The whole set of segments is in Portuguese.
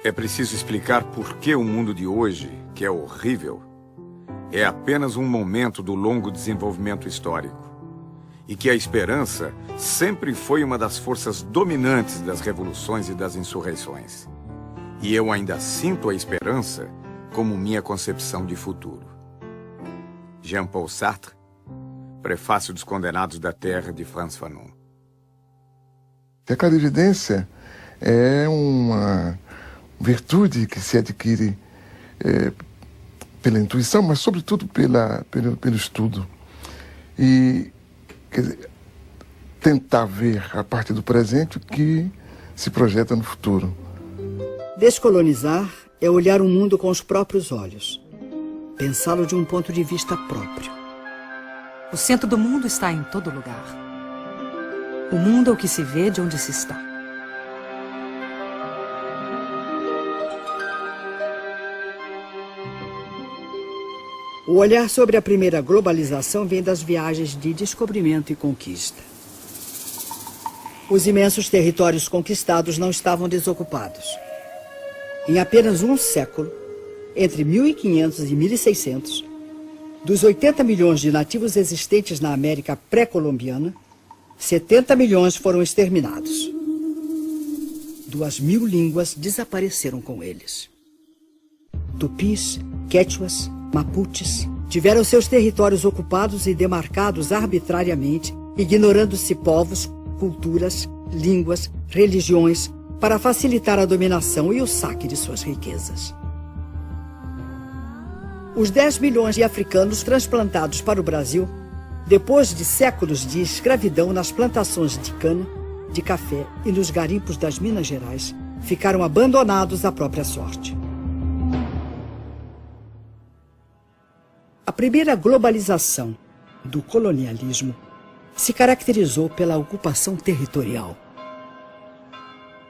É preciso explicar por que o mundo de hoje, que é horrível, é apenas um momento do longo desenvolvimento histórico. E que a esperança sempre foi uma das forças dominantes das revoluções e das insurreições. E eu ainda sinto a esperança como minha concepção de futuro. Jean-Paul Sartre, Prefácio dos Condenados da Terra, de Frantz Fanon. A clarividência é uma virtude que se adquire pela intuição, mas sobretudo pelo estudo. E quer dizer, tentar ver a partir do presente o que se projeta no futuro. Descolonizar é olhar o mundo com os próprios olhos, pensá-lo de um ponto de vista próprio. O centro do mundo está em todo lugar. O mundo é o que se vê de onde se está. O olhar sobre a primeira globalização vem das viagens de descobrimento e conquista. Os imensos territórios conquistados não estavam desocupados. Em apenas um século, entre 1500 e 1600, dos 80 milhões de nativos existentes na América pré-colombiana, 70 milhões foram exterminados. 2.000 línguas desapareceram com eles. Tupis, quechuas, mapuches tiveram seus territórios ocupados e demarcados arbitrariamente, ignorando-se povos, culturas, línguas, religiões, para facilitar a dominação e o saque de suas riquezas. Os 10 milhões de africanos transplantados para o Brasil, depois de séculos de escravidão nas plantações de cana, de café e nos garimpos das Minas Gerais, ficaram abandonados à própria sorte. A primeira globalização do colonialismo se caracterizou pela ocupação territorial.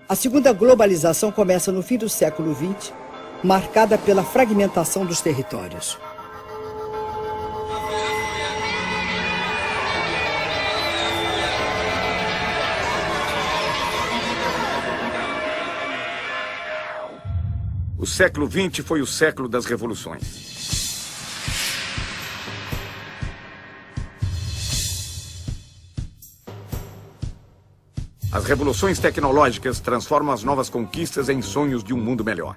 A segunda globalização começa no fim do século XX, marcada pela fragmentação dos territórios. O século XX foi o século das revoluções. As revoluções tecnológicas transformam as novas conquistas em sonhos de um mundo melhor.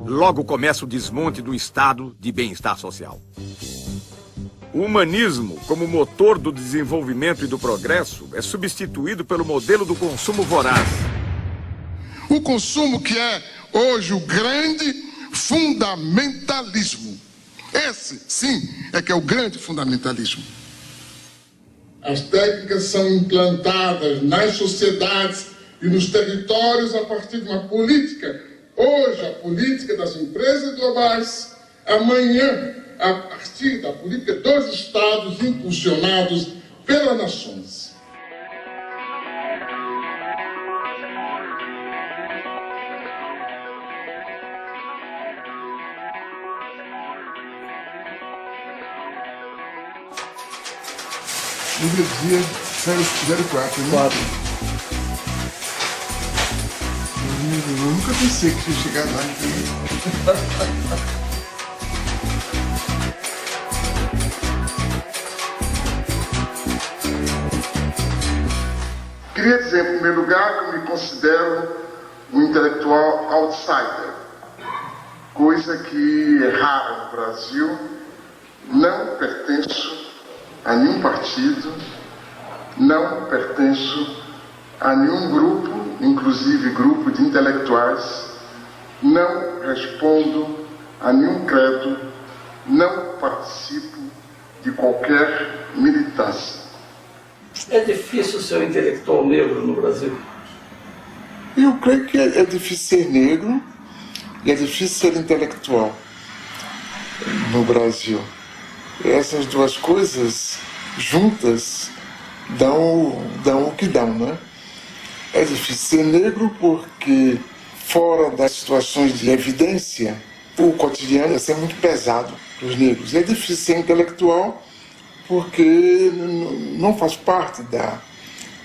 Logo começa o desmonte do estado de bem-estar social. O humanismo, como motor do desenvolvimento e do progresso, é substituído pelo modelo do consumo voraz. O consumo que é hoje o grande fundamentalismo. Esse, sim, é que é o grande fundamentalismo. As técnicas são implantadas nas sociedades e nos territórios a partir de uma política. Hoje, a política das empresas globais. Amanhã, a partir da política dos Estados impulsionados pelas nações. No dia 04, né? 4. Eu nunca pensei que ia chegar lá. Queria dizer, em primeiro lugar, que eu me considero um intelectual outsider, coisa que é rara no Brasil. Não pertenço a nenhum partido, não pertenço a nenhum grupo, inclusive grupo de intelectuais, não respondo a nenhum credo, não participo de qualquer militância. É difícil ser um intelectual negro no Brasil? Eu creio que é difícil ser negro e é difícil ser intelectual no Brasil. Essas duas coisas juntas dão o que dão, né? É difícil ser negro porque, fora das situações de evidência, o cotidiano é muito pesado para os negros. É difícil ser intelectual porque não faz parte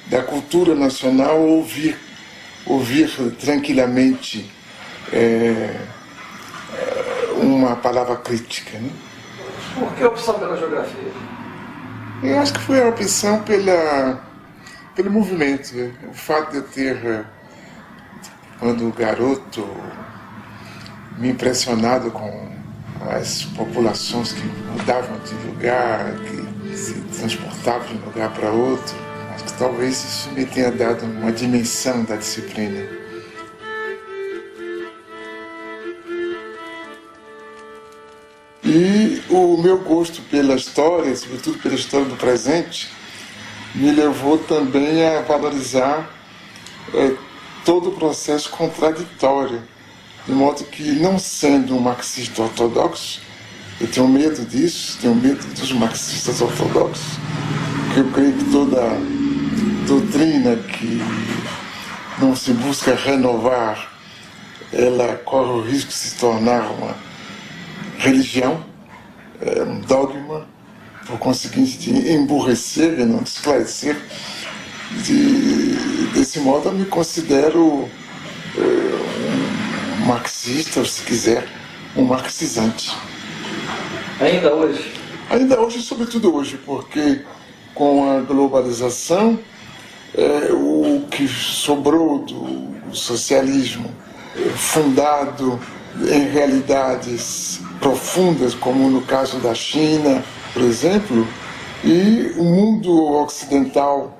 da cultura nacional ouvir tranquilamente uma palavra crítica, né? Por que a opção pela geografia? Eu acho que foi a opção pelo movimento. O fato de eu ter, quando garoto, me impressionado com as populações que mudavam de lugar, que se transportavam de um lugar para outro. Acho que talvez isso me tenha dado uma dimensão da disciplina. E o meu gosto pela história, sobretudo pela história do presente, me levou também a valorizar todo o processo contraditório. De modo que, não sendo um marxista ortodoxo, eu tenho medo disso, tenho medo dos marxistas ortodoxos, que eu creio que toda doutrina que não se busca renovar, ela corre o risco de se tornar uma religião, um dogma, por conseguinte de emburrecer e não de esclarecer. Desse modo eu me considero um marxista, ou se quiser, um marxizante. Ainda hoje? Ainda hoje, sobretudo hoje, porque com a globalização, o que sobrou do socialismo, fundado em realidades profundas, como no caso da China, por exemplo, e o mundo ocidental,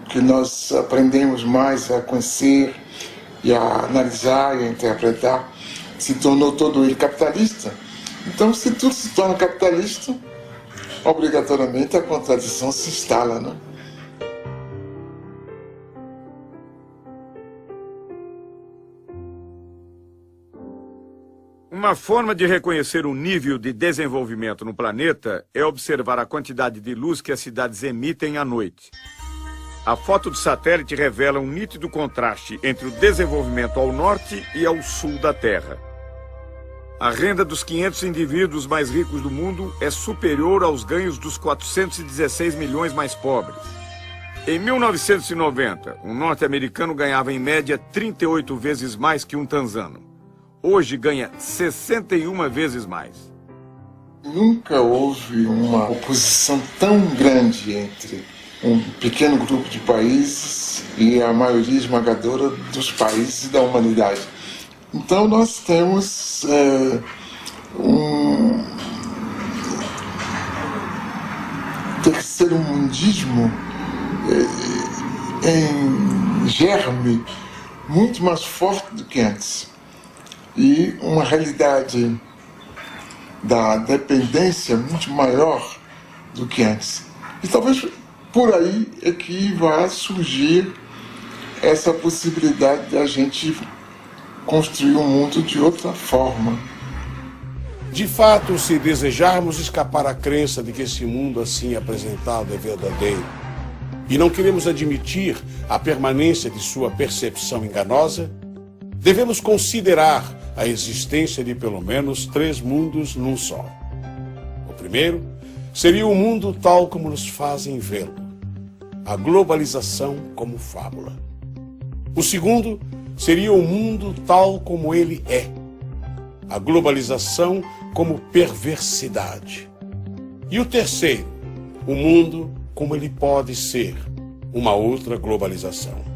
que nós aprendemos mais a conhecer e a analisar e a interpretar, se tornou todo ele capitalista. Então, se tudo se torna capitalista, obrigatoriamente a contradição se instala, né? Uma forma de reconhecer o nível de desenvolvimento no planeta é observar a quantidade de luz que as cidades emitem à noite. A foto de satélite revela um nítido contraste entre o desenvolvimento ao norte e ao sul da Terra. A renda dos 500 indivíduos mais ricos do mundo é superior aos ganhos dos 416 milhões mais pobres. Em 1990, um norte-americano ganhava em média 38 vezes mais que um tanzano. Hoje ganha 61 vezes mais. Nunca houve uma oposição tão grande entre um pequeno grupo de países e a maioria esmagadora dos países da humanidade. Então nós temos um terceiro-mundismo em germe muito mais forte do que antes. E uma realidade da dependência muito maior do que antes. E talvez por aí é que vai surgir essa possibilidade de a gente construir um mundo de outra forma. De fato, se desejarmos escapar à crença de que esse mundo assim apresentado é verdadeiro, e não queremos admitir a permanência de sua percepção enganosa, devemos considerar a existência de pelo menos 3 mundos num só. O primeiro seria o mundo tal como nos fazem vê-lo, a globalização como fábula. O segundo seria o mundo tal como ele é, a globalização como perversidade. E o terceiro, o mundo como ele pode ser, uma outra globalização.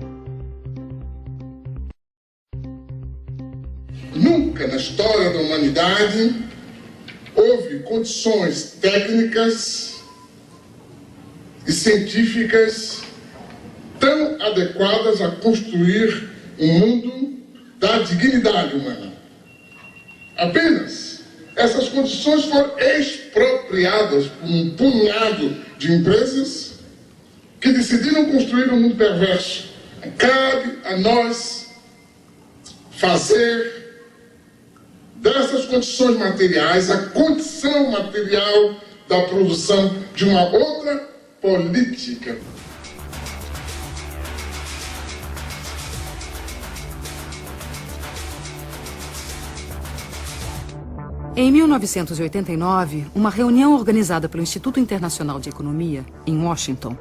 Nunca na história da humanidade houve condições técnicas e científicas tão adequadas a construir um mundo da dignidade humana. Apenas essas condições foram expropriadas por um punhado de empresas que decidiram construir um mundo perverso. Cabe a nós fazer dessas condições materiais a condição material da produção de uma outra política. Em 1989, uma reunião organizada pelo Instituto Internacional de Economia, em Washington,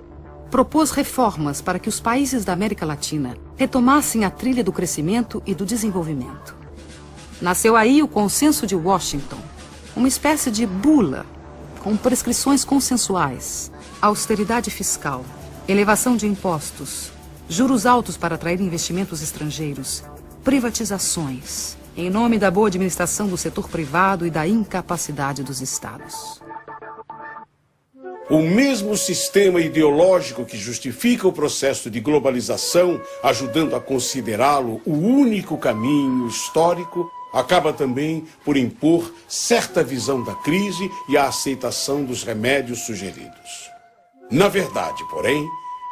propôs reformas para que os países da América Latina retomassem a trilha do crescimento e do desenvolvimento. Nasceu aí o Consenso de Washington, uma espécie de bula com prescrições consensuais, austeridade fiscal, elevação de impostos, juros altos para atrair investimentos estrangeiros, privatizações, em nome da boa administração do setor privado e da incapacidade dos estados. O mesmo sistema ideológico que justifica o processo de globalização, ajudando a considerá-lo o único caminho histórico, acaba também por impor certa visão da crise e a aceitação dos remédios sugeridos. Na verdade, porém,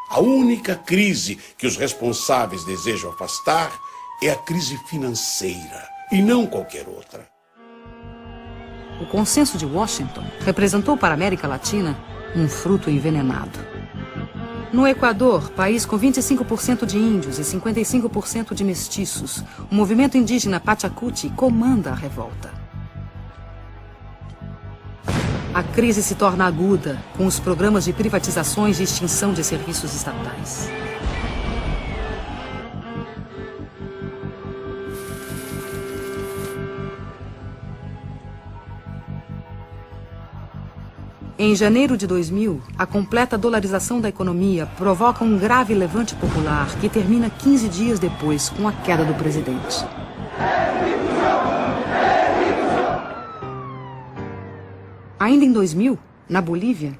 a única crise que os responsáveis desejam afastar é a crise financeira, e não qualquer outra. O Consenso de Washington representou para a América Latina um fruto envenenado. No Equador, país com 25% de índios e 55% de mestiços, o movimento indígena Pachacuti comanda a revolta. A crise se torna aguda com os programas de privatizações e extinção de serviços estatais. Em janeiro de 2000, a completa dolarização da economia provoca um grave levante popular que termina 15 dias depois com a queda do presidente. Ainda em 2000, na Bolívia,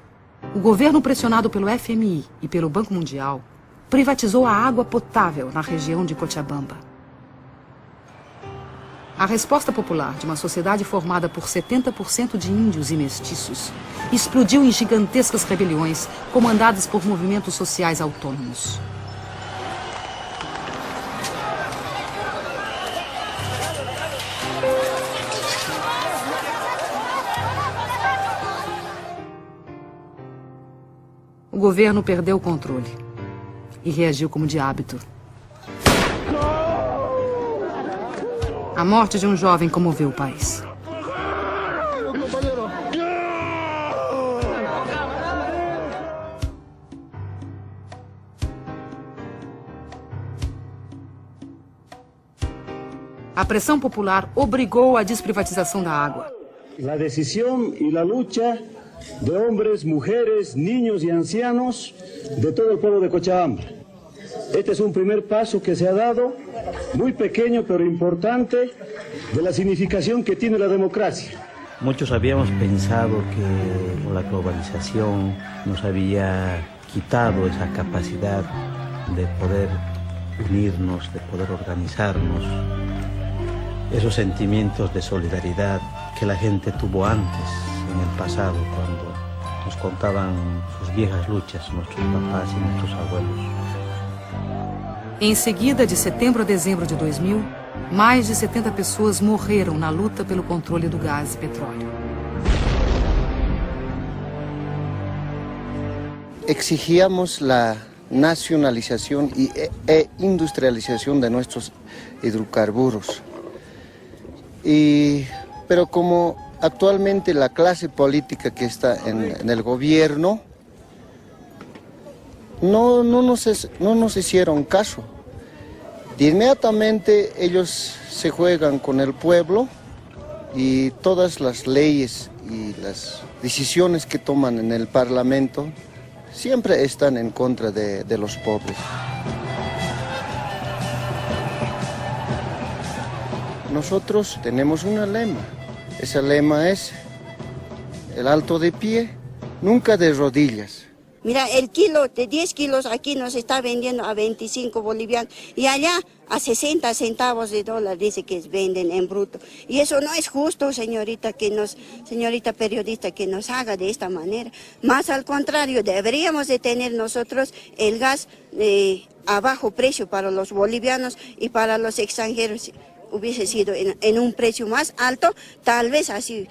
o governo pressionado pelo FMI e pelo Banco Mundial privatizou a água potável na região de Cochabamba. A resposta popular de uma sociedade formada por 70% de índios e mestiços explodiu em gigantescas rebeliões comandadas por movimentos sociais autônomos. O governo perdeu o controle e reagiu como de hábito. A morte de um jovem comoveu o país. A pressão popular obrigou a desprivatização da água. A decisão e a luta de homens, mulheres, niños e ancianos de todo o povo de Cochabamba. Este es un primer paso que se ha dado, muy pequeño pero importante, de la significación que tiene la democracia. Muchos habíamos pensado que la globalización nos había quitado esa capacidad de poder unirnos, de poder organizarnos, esos sentimientos de solidaridad que la gente tuvo antes, en el pasado, cuando nos contaban sus viejas luchas, nuestros papás y nuestros abuelos. Em seguida, de setembro a dezembro de 2000, mais de 70 pessoas morreram na luta pelo controle do gás e petróleo. Exigíamos la nacionalización e industrialización de nuestros hidrocarburos. Pero como actualmente la clase política que está en el gobierno no nos hicieron caso. De inmediatamente ellos se juegan con el pueblo y todas las leyes y las decisiones que toman en el Parlamento siempre están en contra de los pobres. Nosotros tenemos un lema. Ese lema es el alto de pie, nunca de rodillas. Mira, el kilo de 10 kilos aquí nos está vendiendo a 25 bolivianos y allá a 60 centavos de dólar dice que venden en bruto. Y eso no es justo, señorita periodista, que nos haga de esta manera. Más al contrario, deberíamos de tener nosotros el gas a bajo precio para los bolivianos y para los extranjeros. Hubiese sido en un precio más alto, tal vez así.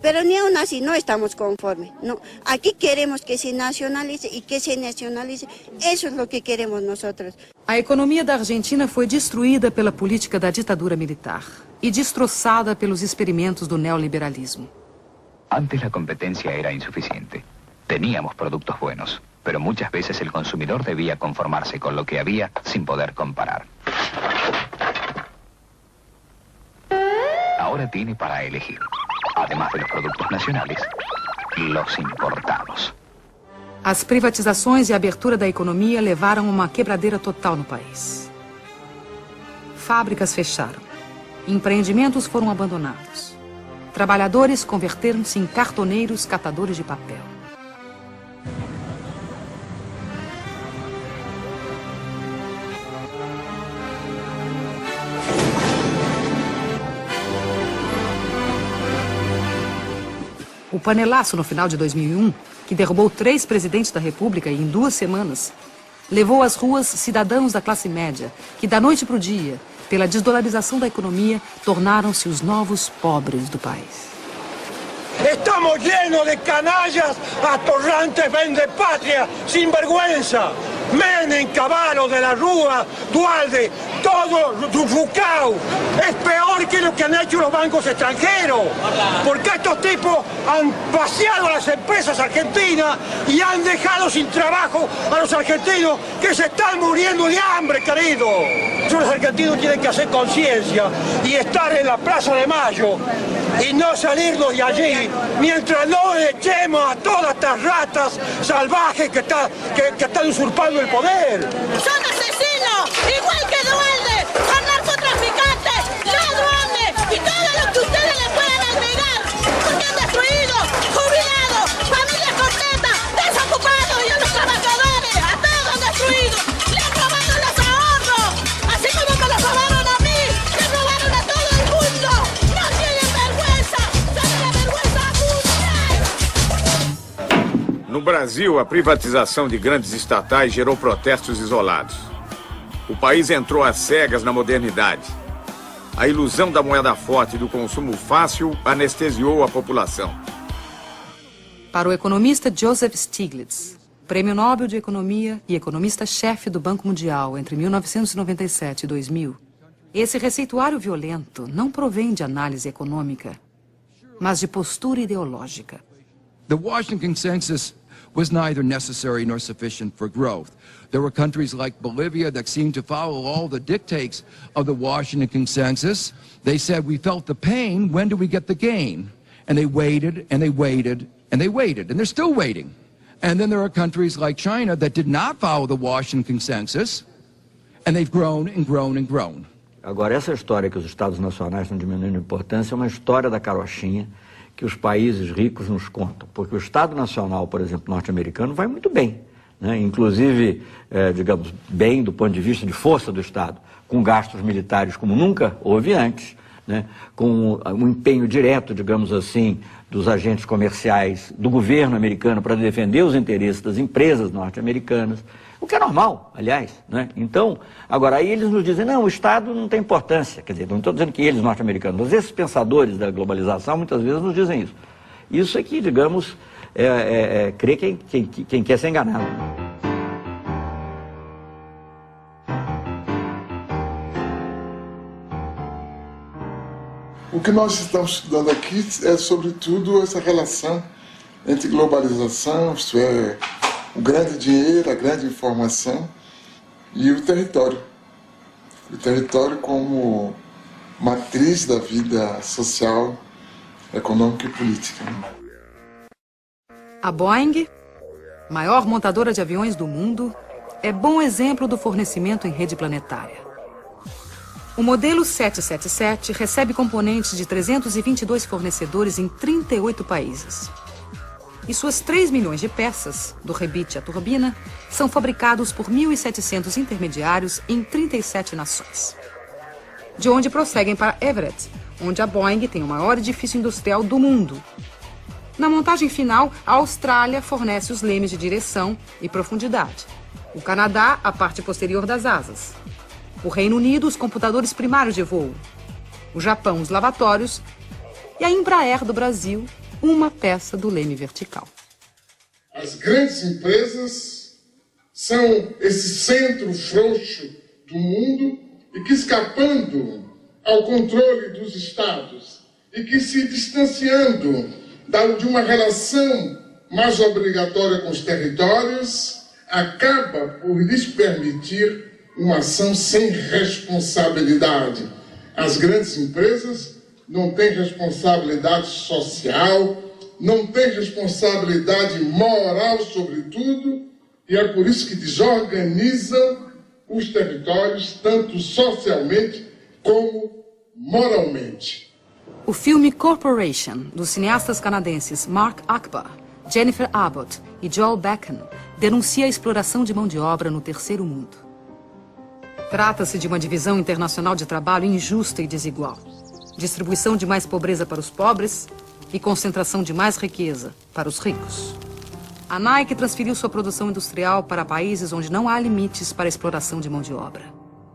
Pero ni aún así no estamos conformes. No, aquí queremos que se nacionalice y que se nacionalice. Eso es lo que queremos nosotros. A economia da Argentina foi destruída pela política da ditadura militar e destroçada pelos experimentos do neoliberalismo. Antes la competencia era insuficiente. Teníamos productos buenos, pero muchas veces el consumidor debía conformarse con lo que había sin poder comparar. Ahora tiene para elegir, además de los productos nacionales, los importados. As privatizações e a abertura da economia levaram a uma quebradeira total no país. Fábricas fecharam. Empreendimentos foram abandonados. Trabalhadores converteram-se em cartoneiros catadores de papel. O panelaço no final de 2001, que derrubou 3 presidentes da República em 2 semanas, levou às ruas cidadãos da classe média, que da noite para o dia, pela desdolarização da economia, tornaram-se os novos pobres do país. Estamos llenos de canallas, atorrantes, vendepatria, sinvergüenza. Menem, Cavallo, de la Rúa, Dualde, todo Rucao. Es peor que lo que han hecho los bancos extranjeros. Porque estos tipos han vaciado las empresas argentinas y han dejado sin trabajo a los argentinos que se están muriendo de hambre, querido. Los argentinos tienen que hacer conciencia y estar en la Plaza de Mayo y no salirnos de allí mientras no echemos a todas estas ratas salvajes que están usurpando el poder. Son asesinos, igual que Dualde, son narcotraficantes, ladrones y todo lo que ustedes le puedan agregar, porque han destruido jubilados, familias completas, desocupados y a los trabajadores, a todos han destruido, le han robado los ahorros, así como me los robaron a mí, le robaron a todo el mundo, no tienen vergüenza, son la vergüenza mundial. No Brasil, a privatização de grandes estatais gerou protestos isolados. O país entrou às cegas na modernidade. A ilusão da moeda forte e do consumo fácil anestesiou a população. Para o economista Joseph Stiglitz, Prêmio Nobel de Economia e economista-chefe do Banco Mundial entre 1997 e 2000, esse receituário violento não provém de análise econômica, mas de postura ideológica. The Washington Consensus was neither necessary nor sufficient for growth. There were countries like Bolivia that seemed to follow all the dictates of the Washington Consensus. They said, we felt the pain, when do we get the gain? And they waited, and they waited, and they waited, and they're still waiting. And then there are countries like China that did not follow the Washington Consensus, and they've grown and grown and grown. Agora, essa história que os Estados Nacionais estão diminuindo a importância é uma história da carochinha que os países ricos nos contam, porque o Estado Nacional, por exemplo, norte-americano, vai muito bem, né? Inclusive, digamos, bem do ponto de vista de força do Estado, com gastos militares como nunca houve antes, né? Com um empenho direto, digamos assim, dos agentes comerciais do governo americano para defender os interesses das empresas norte-americanas, o que é normal, aliás, né? Então, agora aí eles nos dizem, não, o Estado não tem importância, quer dizer, não estou dizendo que eles norte-americanos, mas esses pensadores da globalização muitas vezes nos dizem isso. Isso é que, digamos, crê quem quer ser enganado. O que nós estamos estudando aqui é, sobretudo, essa relação entre globalização, isto é, o grande dinheiro, a grande informação e o território. O território como matriz da vida social, econômica e política. A Boeing, maior montadora de aviões do mundo, é bom exemplo do fornecimento em rede planetária. O modelo 777 recebe componentes de 322 fornecedores em 38 países. E suas 3 milhões de peças, do rebite à turbina, são fabricados por 1.700 intermediários em 37 nações. De onde prosseguem para Everett, onde a Boeing tem o maior edifício industrial do mundo. Na montagem final, a Austrália fornece os lemes de direção e profundidade. O Canadá, a parte posterior das asas. O Reino Unido, os computadores primários de voo. O Japão, os lavatórios. E a Embraer do Brasil, uma peça do leme vertical. As grandes empresas são esse centro frouxo do mundo e que, escapando ao controle dos Estados e que se distanciando de uma relação mais obrigatória com os territórios, acaba por lhes permitir uma ação sem responsabilidade. As grandes empresas não têm responsabilidade social, não têm responsabilidade moral sobre tudo, e é por isso que desorganizam os territórios, tanto socialmente como moralmente. O filme Corporation, dos cineastas canadenses Mark Akbar, Jennifer Abbott e Joel Beckham, denuncia a exploração de mão de obra no terceiro mundo. Trata-se de uma divisão internacional de trabalho injusta e desigual. Distribuição de mais pobreza para os pobres e concentração de mais riqueza para os ricos. A Nike transferiu sua produção industrial para países onde não há limites para a exploração de mão de obra.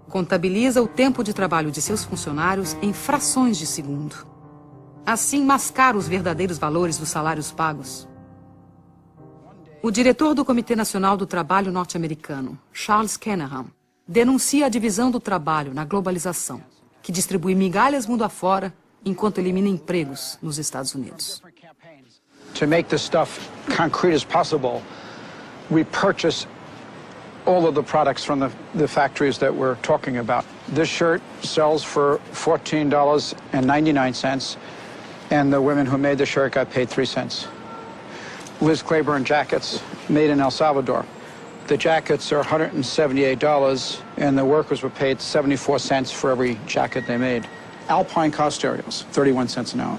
Contabiliza o tempo de trabalho de seus funcionários em frações de segundo. Assim, mascara os verdadeiros valores dos salários pagos. O diretor do Comitê Nacional do Trabalho norte-americano, Charles Kenahan, denuncia a divisão do trabalho na globalização, que distribui migalhas mundo afora enquanto elimina empregos nos Estados Unidos. To make this stuff concrete as possible, we purchase all of the products from the factories that we're talking about. This shirt sells for $14.99, and the women who made the shirt got paid 3 cents. Liz Claiborne jackets made in El Salvador. The jackets are $178, and the workers were paid 74 cents for every jacket they made. Alpine car stereos, 31 cents an hour.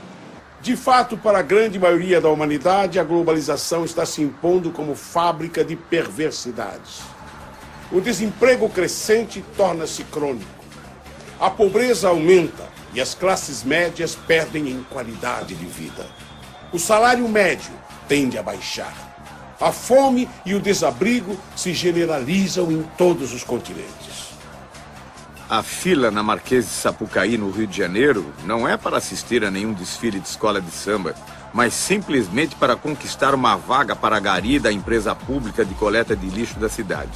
De fato, para a grande maioria da humanidade, a globalização está se impondo como fábrica de perversidades. O desemprego crescente torna-se crônico. A pobreza aumenta e as classes médias perdem em qualidade de vida. O salário médio tende a baixar. A fome e o desabrigo se generalizam em todos os continentes. A fila na Marquês de Sapucaí, no Rio de Janeiro, não é para assistir a nenhum desfile de escola de samba, mas simplesmente para conquistar uma vaga para a gari da empresa pública de coleta de lixo da cidade.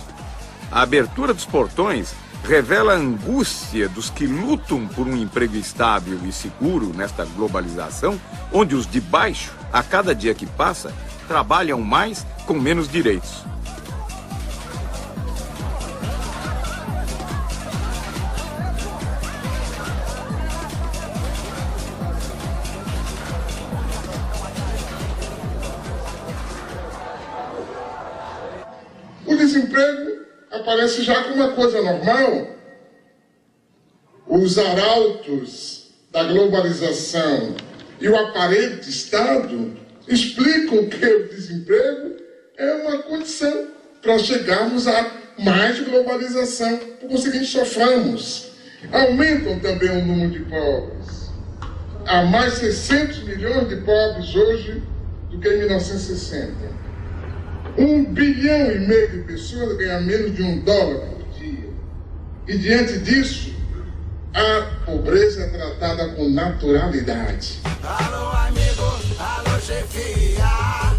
A abertura dos portões revela a angústia dos que lutam por um emprego estável e seguro nesta globalização, onde os de baixo, a cada dia que passa, trabalham mais com menos direitos. O desemprego aparece já como uma coisa normal. Os arautos da globalização e o aparente Estado explicam que o desemprego é uma condição para chegarmos a mais globalização. Por conseguinte, sofremos. Aumentam também o número de pobres. Há mais 600 milhões de pobres hoje do que em 1960. 1,5 bilhão de pessoas ganham menos de $1 por dia. E diante disso, a pobreza é tratada com naturalidade. Alô, amigo, alô, chefia.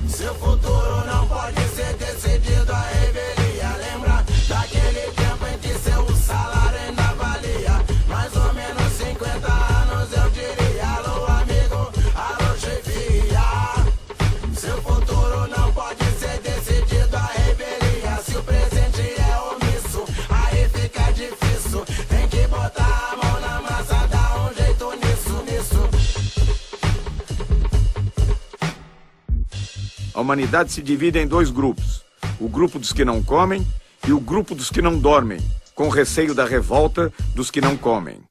Seu futuro não pode ser decidido à revelia. Lembra daquele tempo em que seu salário ainda valia mais ou menos 50 anos, eu diria. Alô, amigo, alô, chefia. Seu futuro não pode ser decidido à revelia. Se o presente é omisso, aí fica difícil. Tem que botar a mão na massa, dar um jeito nisso. A humanidade se divide em 2 grupos. O grupo dos que não comem e o grupo dos que não dormem, com receio da revolta dos que não comem.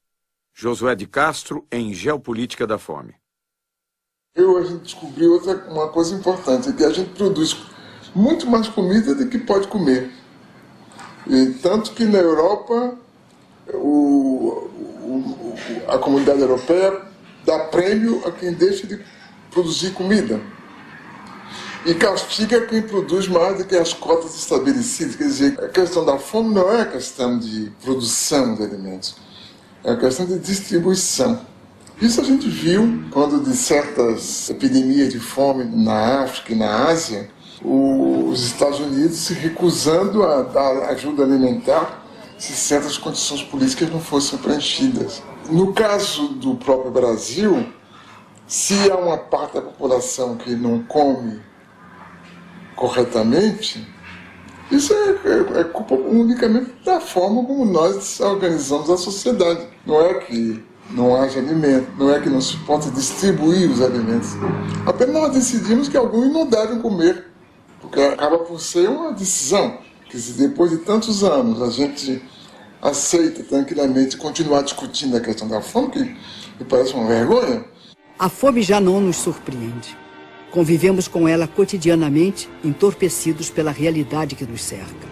Josué de Castro, em Geopolítica da Fome. A gente descobriu uma coisa importante, que a gente produz muito mais comida do que pode comer. E tanto que na Europa, a comunidade europeia dá prêmio a quem deixa de produzir comida. E castiga quem produz mais do que as cotas estabelecidas. Quer dizer, a questão da fome não é a questão de produção de alimentos, é a questão de distribuição. Isso a gente viu quando de certas epidemias de fome na África e na Ásia, os Estados Unidos se recusando a dar ajuda alimentar se certas condições políticas não fossem preenchidas. No caso do próprio Brasil, se há uma parte da população que não come corretamente, Isso é culpa unicamente da forma como nós organizamos a sociedade. Não é que não haja alimento, não é que não se possa distribuir os alimentos. Apenas nós decidimos que alguns não devem comer, porque acaba por ser uma decisão. Que se depois de tantos anos a gente aceita tranquilamente continuar discutindo a questão da fome, que me parece uma vergonha. A fome já não nos surpreende. Convivemos com ela cotidianamente, entorpecidos pela realidade que nos cerca.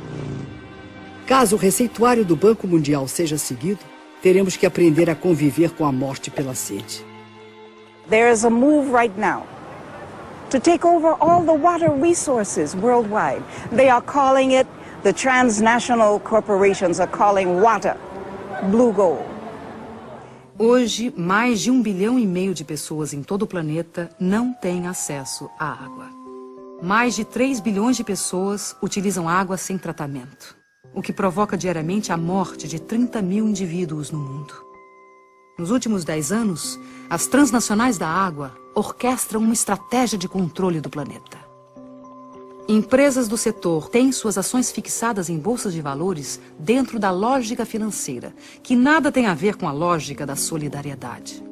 Caso o receituário do Banco Mundial seja seguido, teremos que aprender a conviver com a morte pela sede. There is a move right now to take over all the water resources worldwide. They are calling it, the transnational corporations are calling water blue gold. Hoje, mais de 1,5 bilhão de pessoas em todo o planeta não têm acesso à água. Mais de 3 bilhões de pessoas utilizam água sem tratamento, o que provoca diariamente a morte de 30 mil indivíduos no mundo. Nos últimos 10 anos, as transnacionais da água orquestram uma estratégia de controle do planeta. Empresas do setor têm suas ações fixadas em bolsas de valores dentro da lógica financeira, que nada tem a ver com a lógica da solidariedade.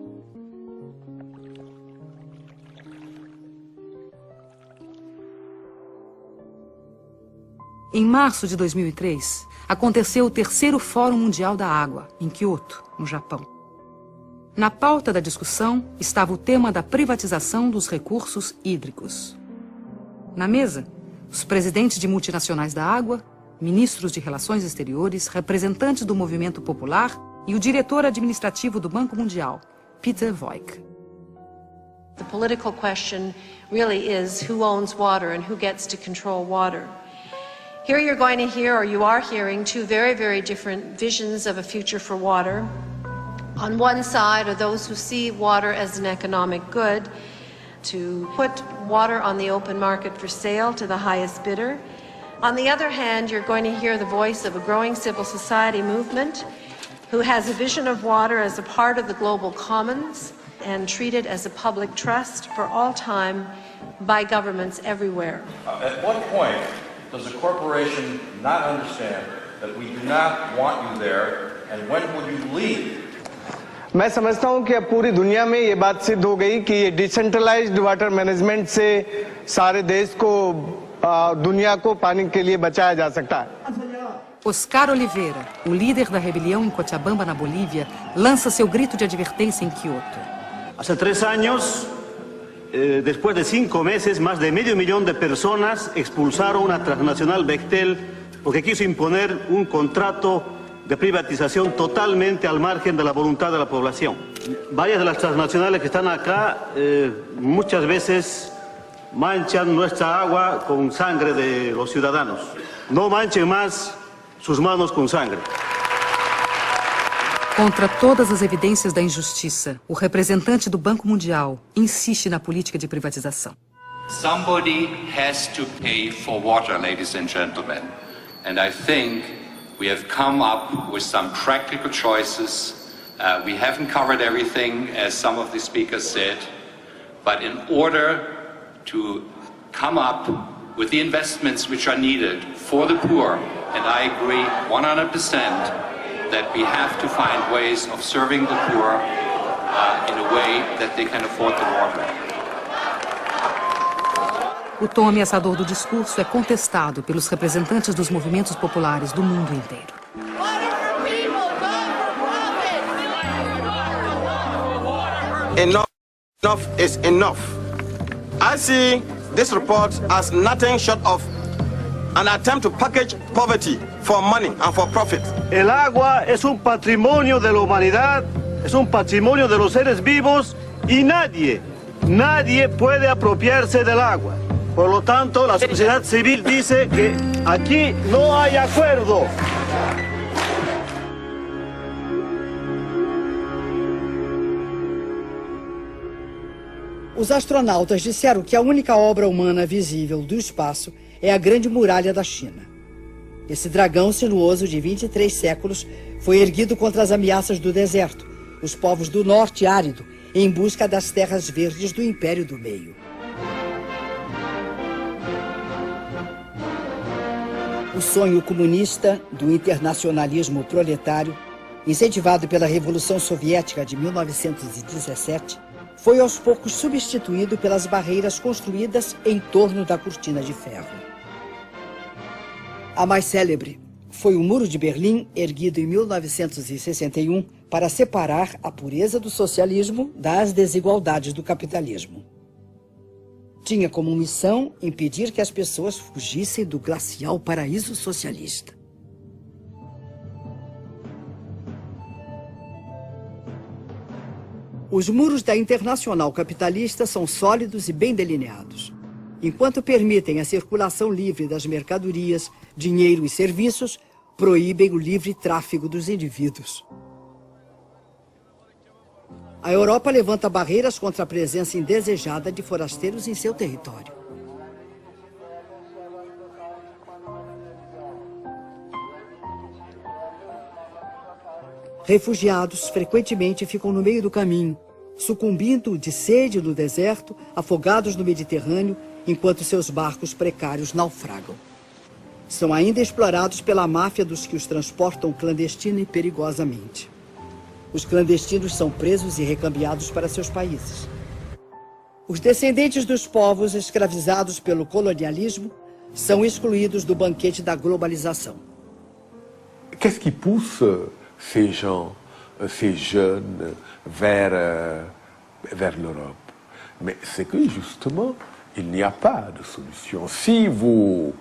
Em março de 2003, aconteceu o 3º Fórum Mundial da Água, em Kyoto, no Japão. Na pauta da discussão estava o tema da privatização dos recursos hídricos. Na mesa, os presidentes de multinacionais da água, ministros de relações exteriores, representantes do movimento popular e o diretor administrativo do Banco Mundial, Peter Voigt. The political question really is who owns water and who gets to control water. Here you're going to hear, or you are hearing, two very, very different visions of a future for water. On one side are those who see water as an economic good, to put water on the open market for sale to the highest bidder. On the other hand, you're going to hear the voice of a growing civil society movement who has a vision of water as a part of the global commons and treated as a public trust for all time by governments everywhere. At what point does a corporation not understand that we do not want you there, and when will you leave? मैं समझता हूं कि अब पूरी दुनिया में ये बात सिद्ध हो गई कि ये डिसेंट्रलाइज्ड वाटर मैनेजमेंट से सारे देश को दुनिया को पानी के लिए बचाया जा सकता है. Oscar Oliveira, o líder da rebelião em Cochabamba, na Bolívia, lança seu grito de advertência em Kyoto. Hace 3 años, después de 5 meses, más de medio millón de personas expulsaron a transnacional Bechtel porque quiso imponer un contrato de privatización totalmente al margen de la voluntad de la población. Varias de las transnacionales que están acá muchas veces manchan nuestra agua con sangre de los ciudadanos. No manchen más sus manos com sangre. Contra todas as evidências da injustiça, o representante do Banco Mundial insiste na política de privatização. Somebody has to pay for water, ladies and gentlemen. And I think we have come up with some practical choices. We haven't covered everything, as some of the speakers said. But in order to come up with the investments which are needed for the poor, and I agree 100% that we have to find ways of serving the poor in a way that they can afford the water. O tom ameaçador do discurso é contestado pelos representantes dos movimentos populares do mundo inteiro. Enough is enough. I see this report as nothing short of an attempt to package poverty for money and for profit. El agua es un patrimonio de la humanidad, es un patrimonio de los seres vivos y nadie puede apropiarse del agua. Por lo tanto, la sociedad civil dice que aquí no hay acuerdo. Os astronautas disseram que a única obra humana visível do espaço é a Grande Muralha da China. Esse dragão sinuoso de 23 séculos foi erguido contra as ameaças do deserto, os povos do norte árido, em busca das terras verdes do Império do Meio. O sonho comunista do internacionalismo proletário, incentivado pela Revolução Soviética de 1917, foi aos poucos substituído pelas barreiras construídas em torno da cortina de ferro. A mais célebre foi o Muro de Berlim, erguido em 1961 para separar a pureza do socialismo das desigualdades do capitalismo. Tinha como missão impedir que as pessoas fugissem do glacial paraíso socialista. Os muros da Internacional Capitalista são sólidos e bem delineados. Enquanto permitem a circulação livre das mercadorias, dinheiro e serviços, proíbem o livre tráfego dos indivíduos. A Europa levanta barreiras contra a presença indesejada de forasteiros em seu território. Refugiados frequentemente ficam no meio do caminho, sucumbindo de sede no deserto, afogados no Mediterrâneo, enquanto seus barcos precários naufragam. São ainda explorados pela máfia dos que os transportam clandestina e perigosamente. Os clandestinos são presos e recambiados para seus países. Os descendentes dos povos escravizados pelo colonialismo são excluídos do banquete da globalização. Qu'est-ce qui pousse ces gens, ces jeunes vers l'Europe? Mais c'est que justement, il n'y a pas de solution. Si vous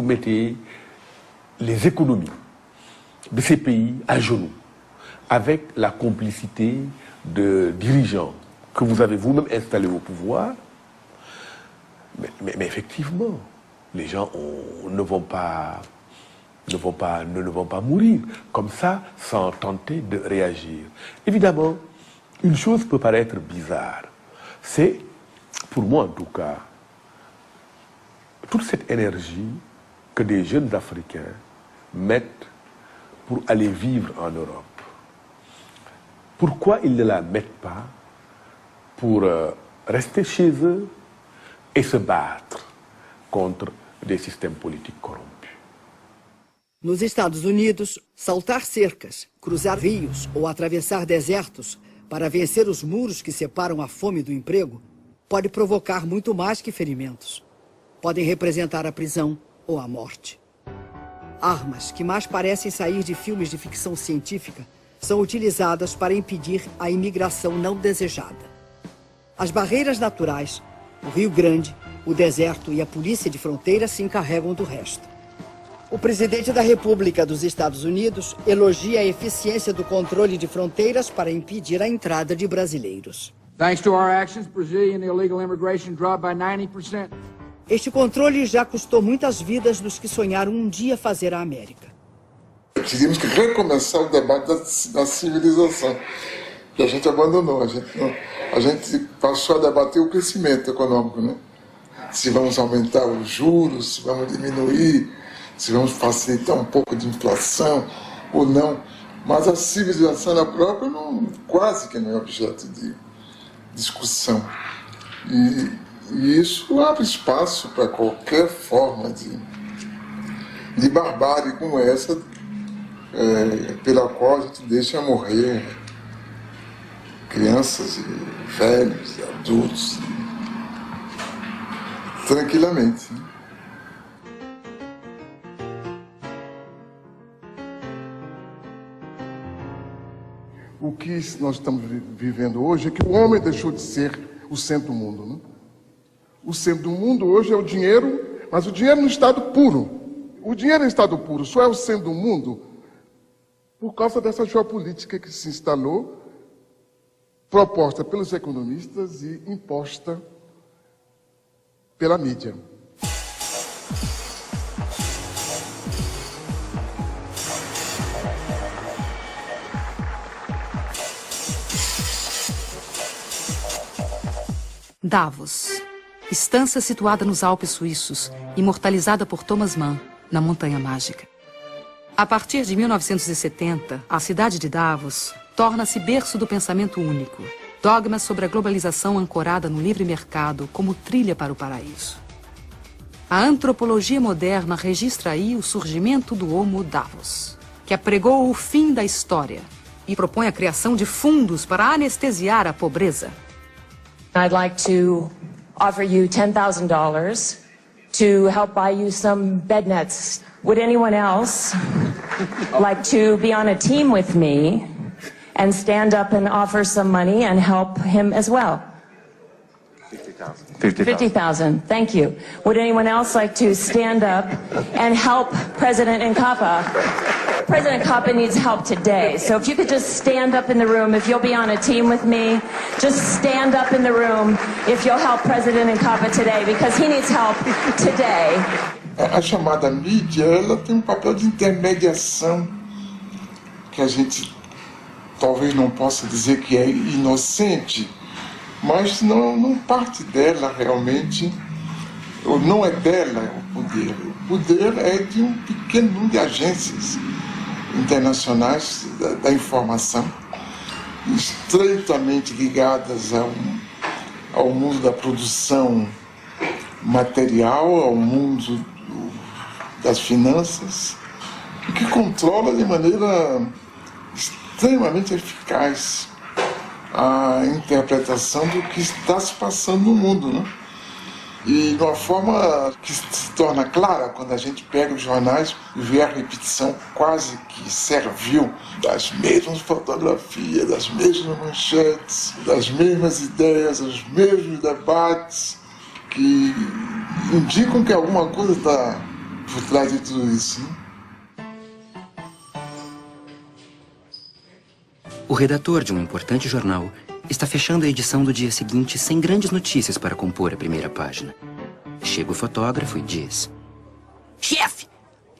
mettez les économies de ces pays à genoux, avec la complicité de dirigeants que vous avez vous-même installés au pouvoir, mais effectivement, les gens ne vont pas mourir comme ça sans tenter de réagir. Évidemment, une chose peut paraître bizarre, c'est, pour moi en tout cas, toute cette énergie que des jeunes Africains mettent pour aller vivre en Europe. Pourquoi ils ne la mettent pas pour rester chez eux et se battre contre des systèmes politiques corrompus? Nos Estados Unidos, saltar cercas, cruzar rios ou atravessar desertos para vencer os muros que separam a fome do emprego pode provocar muito mais que ferimentos. Podem representar a prisão ou a morte. Armas que mais parecem sair de filmes de ficção científica são utilizadas para impedir a imigração não desejada. As barreiras naturais, o Rio Grande, o deserto e a polícia de fronteira se encarregam do resto. O presidente da República dos Estados Unidos elogia a eficiência do controle de fronteiras para impedir a entrada de brasileiros. Thanks to our actions, Brazilian illegal immigration dropped by 90%. Este controle já custou muitas vidas dos que sonharam um dia fazer a América. Teríamos que recomeçar o debate da civilização, que a gente abandonou. A gente passou a debater o crescimento econômico, né? Se vamos aumentar os juros, se vamos diminuir, se vamos facilitar um pouco de inflação ou não. Mas a civilização na própria quase que não é objeto de discussão. E isso abre espaço para qualquer forma de barbárie como essa, pela qual a gente deixa morrer crianças e velhos e adultos tranquilamente. O que nós estamos vivendo hoje é que o homem deixou de ser o centro do mundo, né? O centro do mundo hoje é o dinheiro, mas o dinheiro no estado puro. O dinheiro em estado puro só é o centro do mundo por causa dessa geopolítica que se instalou, proposta pelos economistas e imposta pela mídia. Davos, estância situada nos Alpes suíços, imortalizada por Thomas Mann, na Montanha Mágica. A partir de 1970, a cidade de Davos torna-se berço do pensamento único, dogma sobre a globalização ancorada no livre mercado como trilha para o paraíso. A antropologia moderna registra aí o surgimento do Homo Davos, que apregou o fim da história e propõe a criação de fundos para anestesiar a pobreza. I'd like to offer you $10,000 to help buy you some bed nets. Would anyone else like to be on a team with me and stand up and offer some money and help him as well? 50,000. Thank you. Would anyone else like to stand up and help President Nkapa? President Nkapa needs help today. So if you could just stand up in the room, if you'll be on a team with me, just stand up in the room if you'll help President Nkapa today, because he needs help today. A chamada mídia, ela tem um papel de intermediação que a gente talvez não possa dizer que é inocente, mas não parte dela realmente, ou não é dela o poder. O poder é de um pequeno número de agências internacionais da informação, estreitamente ligadas ao mundo da produção material, ao mundo das finanças, que controla de maneira extremamente eficaz a interpretação do que está se passando no mundo, né? E de uma forma que se torna clara quando a gente pega os jornais e vê a repetição quase que servil das mesmas fotografias, das mesmas manchetes, das mesmas ideias, dos mesmos debates, que indicam que alguma coisa está por trás de tudo isso, né? O redator de um importante jornal está fechando a edição do dia seguinte sem grandes notícias para compor a primeira página. Chega o fotógrafo e diz: Chefe,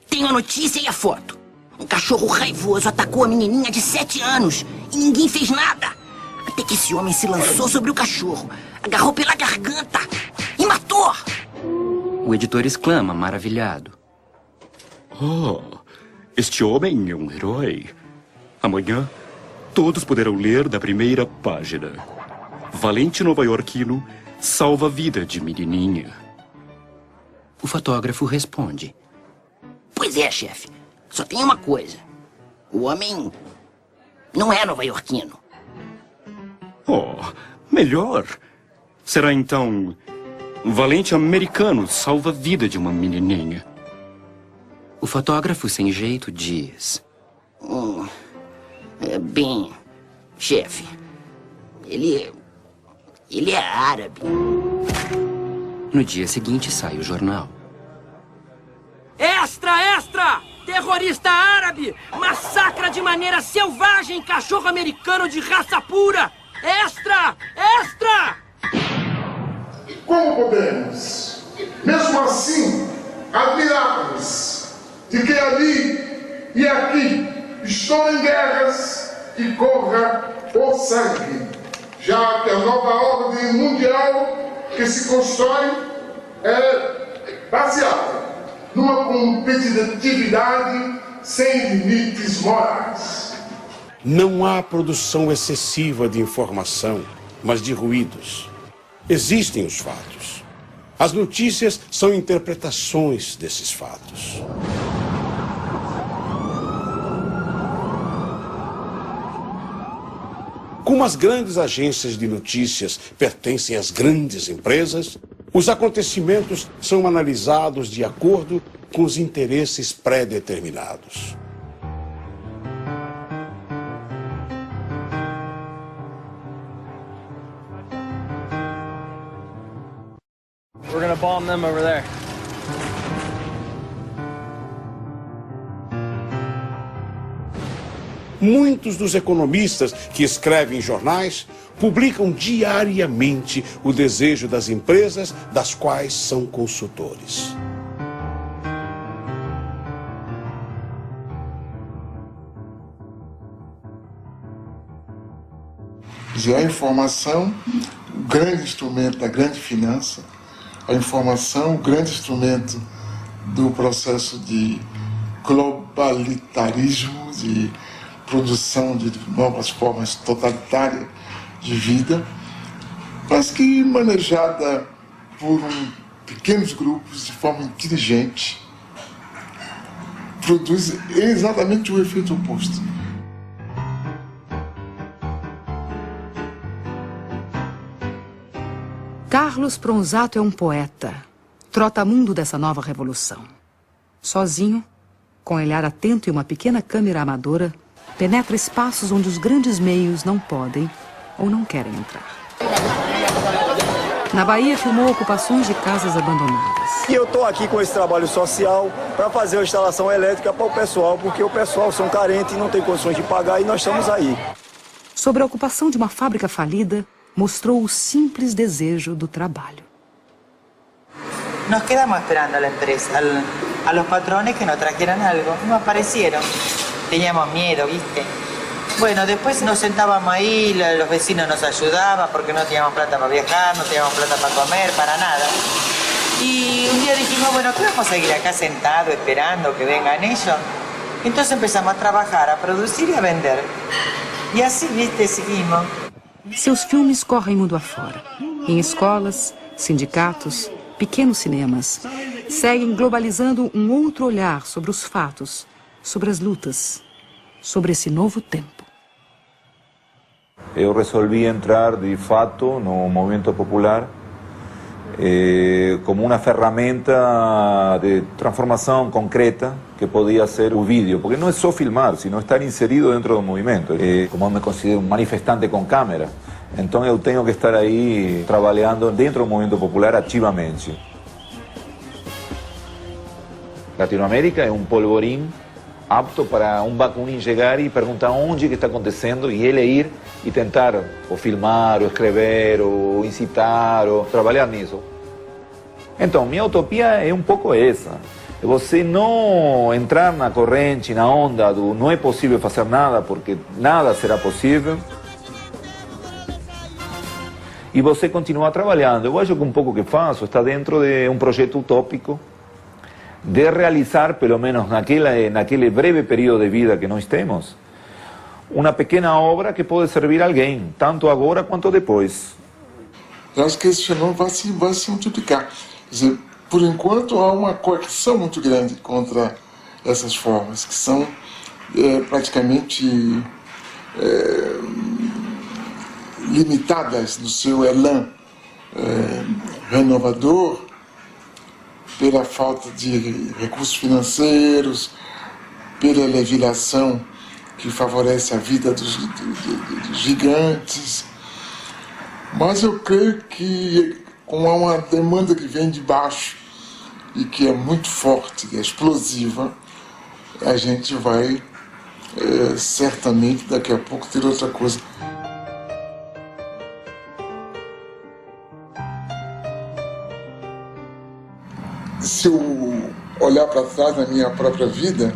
tenho a notícia e a foto. Um cachorro raivoso atacou a menininha de 7 anos e ninguém fez nada. Até que esse homem se lançou sobre o cachorro, agarrou pela garganta e matou. O editor exclama, maravilhado: Oh, este homem é um herói. Amanhã todos poderão ler da primeira página. Valente nova-iorquino salva a vida de menininha. O fotógrafo responde: Pois é, chefe. Só tem uma coisa. O homem não é nova-iorquino. Oh, melhor. Será então valente americano salva a vida de uma menininha. O fotógrafo sem jeito diz: Bem, chefe, ele é árabe. No dia seguinte sai o jornal. Extra, extra! Terrorista árabe massacra de maneira selvagem cachorro americano de raça pura! Extra, extra! Como podemos, mesmo assim, admirar-nos de que ali e aqui estão em guerras e corra o sangue, já que a nova ordem mundial que se constrói é baseada numa competitividade sem limites morais. Não há produção excessiva de informação, mas de ruídos. Existem os fatos. As notícias são interpretações desses fatos. Como as grandes agências de notícias pertencem às grandes empresas, os acontecimentos são analisados de acordo com os interesses pré-determinados. We're gonna bomb them over there. Muitos dos economistas que escrevem em jornais publicam diariamente o desejo das empresas das quais são consultores. A informação, o grande instrumento da grande finança, a informação, o grande instrumento do processo de globalitarismo, de produção de novas formas totalitárias de vida, mas que manejada por um pequenos grupos, de forma inteligente, produz exatamente o efeito oposto. Carlos Pronzato é um poeta, trotamundo dessa nova revolução. Sozinho, com olhar atento e uma pequena câmera amadora, penetra espaços onde os grandes meios não podem ou não querem entrar. Na Bahia, filmou ocupações de casas abandonadas. E eu estou aqui com esse trabalho social para fazer uma instalação elétrica para o pessoal, porque o pessoal são carentes e não tem condições de pagar, e nós estamos aí. Sobre a ocupação de uma fábrica falida, mostrou o simples desejo do trabalho. Nos quedamos esperando a la empresa, a los patrones que nos trajeran algo. No aparecieron. Teníamos miedo, ¿viste? Bueno, después nos sentábamos ahí, los vecinos nos ayudaban porque no teníamos plata para viajar, no teníamos plata para comer, para nada. Y un día dijimos, bueno, ¿qué vamos a seguir acá sentados esperando que vengan ellos? Entonces empezamos a trabajar, a producir y a vender. Y así, ¿viste? Seguimos. Seus filmes correm mundo afora. Em escolas, sindicatos, pequenos cinemas, seguem globalizando um outro olhar sobre os fatos, sobre as lutas, sobre esse novo tempo. Eu resolvi entrar de fato no movimento popular como uma ferramenta de transformação concreta que podia ser o vídeo, porque não é só filmar, sino estar inserido dentro do movimento. Como eu me considero um manifestante com câmera, então eu tenho que estar aí trabalhando dentro do movimento popular ativamente. Latinoamérica é um polvorim apto para um Bakunin chegar e perguntar onde que está acontecendo e ele ir e tentar ou filmar, ou escrever, ou incitar, ou trabalhar nisso. Então, minha utopia é um pouco essa. É você não entrar na corrente, na onda do não é possível fazer nada, porque nada será possível. E você continuar trabalhando. Eu acho que um pouco que faço está dentro de um projeto utópico, de realizar, pelo menos naquele breve período de vida que nós temos, uma pequena obra que pode servir a alguém, tanto agora quanto depois. Eu acho que esse fenômeno vai se multiplicar. Quer dizer, por enquanto há uma coerção muito grande contra essas formas, que são praticamente limitadas no seu elan renovador, pela falta de recursos financeiros, pela legislação que favorece a vida dos gigantes. Mas eu creio que, como há uma demanda que vem de baixo e que é muito forte, que é explosiva, a gente vai certamente daqui a pouco ter outra coisa. Se eu olhar para trás na minha própria vida,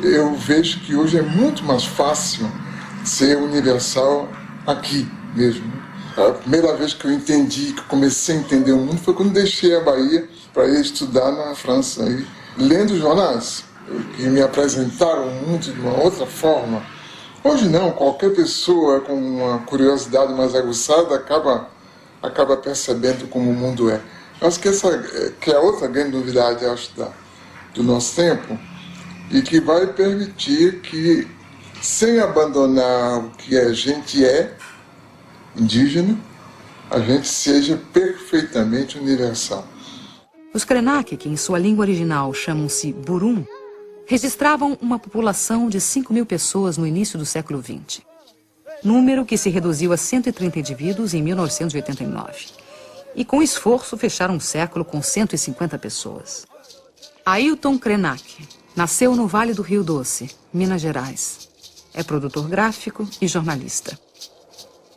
eu vejo que hoje é muito mais fácil ser universal aqui mesmo. A primeira vez que eu entendi, que comecei a entender o mundo, foi quando deixei a Bahia para ir estudar na França. E, lendo jornais que me apresentaram o mundo de uma outra forma. Hoje não, qualquer pessoa com uma curiosidade mais aguçada acaba percebendo como o mundo é. Acho que essa que é a outra grande novidade, acho, do nosso tempo, e que vai permitir que, sem abandonar o que a gente é, indígena, a gente seja perfeitamente universal. Os Krenak, que em sua língua original chamam-se Burum, registravam uma população de 5.000 pessoas no início do século XX. Número que se reduziu a 130 indivíduos em 1989. E com esforço fecharam um século com 150 pessoas. Ailton Krenak nasceu no Vale do Rio Doce, Minas Gerais. É produtor gráfico e jornalista.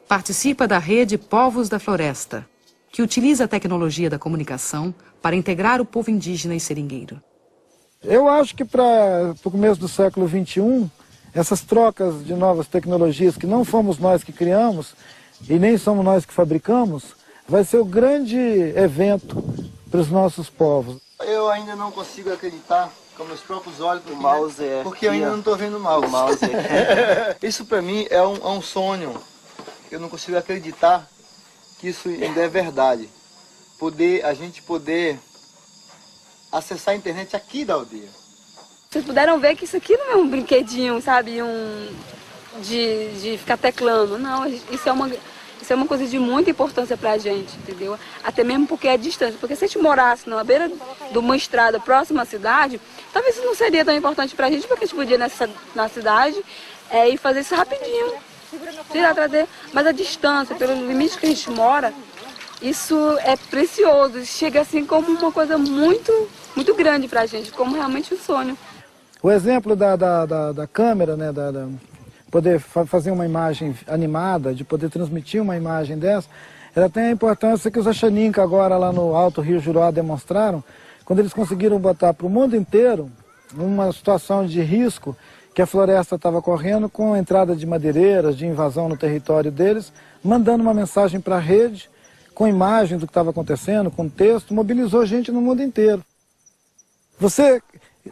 Participa da rede Povos da Floresta, que utiliza a tecnologia da comunicação para integrar o povo indígena e seringueiro. Eu acho que para o começo do século XXI, essas trocas de novas tecnologias que não fomos nós que criamos e nem somos nós que fabricamos, vai ser o grande evento para os nossos povos. Eu ainda não consigo acreditar com meus próprios olhos, porque eu ainda não estou vendo mal. Isso para mim é um sonho. Eu não consigo acreditar que isso ainda é verdade. a gente poder acessar a internet aqui da aldeia. Vocês puderam ver que isso aqui não é um brinquedinho, sabe, de ficar teclando. Não, isso é uma coisa de muita importância pra gente, entendeu? Até mesmo porque é distância. Porque se a gente morasse na beira de uma estrada próxima à cidade, talvez isso não seria tão importante pra gente, porque a gente podia ir na cidade e fazer isso rapidinho. Tirar, trazer. Mas a distância, pelo limite que a gente mora, isso é precioso. Chega assim como uma coisa muito, muito grande pra gente, como realmente um sonho. O exemplo da câmera, né, poder fazer uma imagem animada, de poder transmitir uma imagem dessa, ela tem a importância que os Achaninka agora lá no Alto Rio Juruá demonstraram, quando eles conseguiram botar para o mundo inteiro uma situação de risco que a floresta estava correndo com a entrada de madeireiras, de invasão no território deles, mandando uma mensagem para a rede, com imagem do que estava acontecendo, com texto, mobilizou gente no mundo inteiro. Você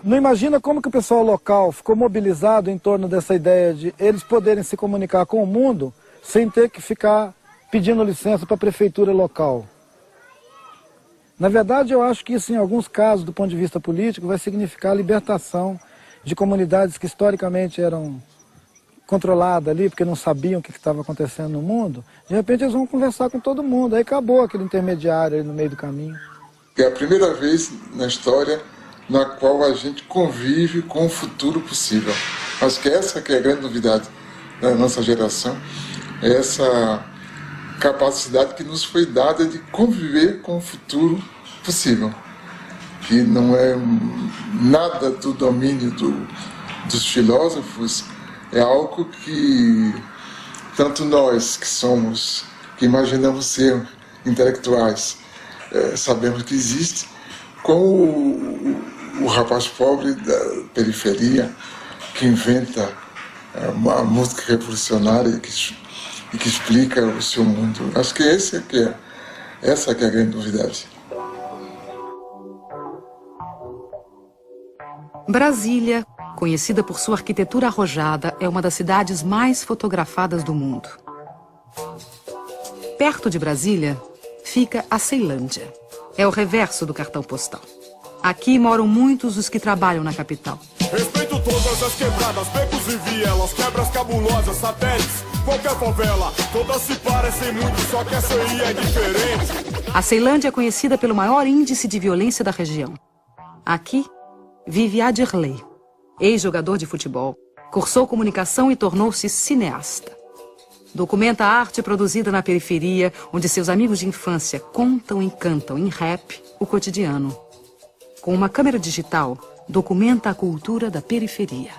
não imagina como que o pessoal local ficou mobilizado em torno dessa ideia de eles poderem se comunicar com o mundo sem ter que ficar pedindo licença para a prefeitura local. Na verdade, eu acho que isso, em alguns casos, do ponto de vista político, vai significar a libertação de comunidades que historicamente eram controladas ali, porque não sabiam o que estava acontecendo no mundo. De repente, eles vão conversar com todo mundo. Aí acabou aquele intermediário ali no meio do caminho. É a primeira vez na história na qual a gente convive com o futuro possível. Acho que essa que é a grande novidade da nossa geração, é essa capacidade que nos foi dada de conviver com o futuro possível, que não é nada do domínio dos filósofos, é algo que tanto nós que imaginamos ser intelectuais, sabemos que existe, como o rapaz pobre da periferia que inventa uma música revolucionária e que explica o seu mundo. Acho que essa que é a grande novidade. Brasília, conhecida por sua arquitetura arrojada, é uma das cidades mais fotografadas do mundo. Perto de Brasília fica a Ceilândia. É o reverso do cartão postal. Aqui moram muitos dos que trabalham na capital. Respeito todas as quebradas, becos e vielas, quebras cabulosas, satélites, qualquer favela. Todas se parecem muito, só que essa aí é diferente. A Ceilândia é conhecida pelo maior índice de violência da região. Aqui vive Adirley, ex-jogador de futebol. Cursou comunicação e tornou-se cineasta. Documenta a arte produzida na periferia, onde seus amigos de infância contam e cantam em rap o cotidiano. Com uma câmera digital, documenta a cultura da periferia.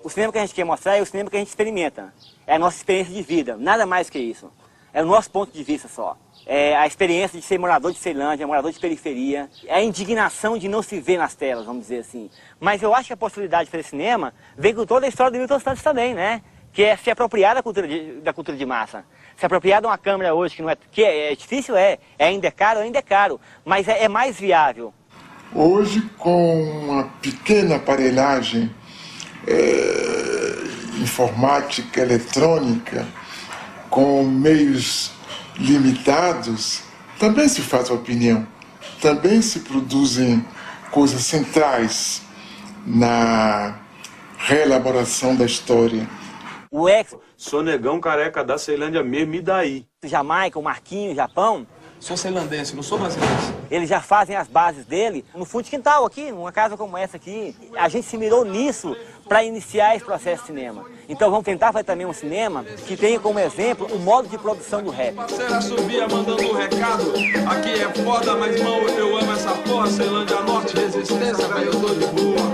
O cinema que a gente quer mostrar é o cinema que a gente experimenta. É a nossa experiência de vida, nada mais que isso. É o nosso ponto de vista só. É a experiência de ser morador de Ceilândia, morador de periferia. É a indignação de não se ver nas telas, vamos dizer assim. Mas eu acho que a possibilidade de fazer cinema vem com toda a história do Milton Santos também, né? Que é se apropriar da cultura de massa. Se apropriar de uma câmera hoje que é difícil, ainda é caro, mas é mais viável. Hoje, com uma pequena aparelhagem informática, eletrônica, com meios limitados, também se faz opinião, também se produzem coisas centrais na reelaboração da história. O ex... Sou negão careca da Ceilândia mesmo, e daí? Jamaica, o Marquinhos, Japão... Sou ceilandense, não sou brasileiro. Eles já fazem as bases dele no fundo de quintal aqui, numa casa como essa aqui. A gente se mirou nisso para iniciar esse processo de cinema. Então vamos tentar fazer também um cinema que tenha como exemplo o modo de produção do rap. Parceira subia mandando um recado. Aqui é foda, mas irmão, eu amo essa porra. Ceilândia Norte, resistência, velho, eu tô de boa.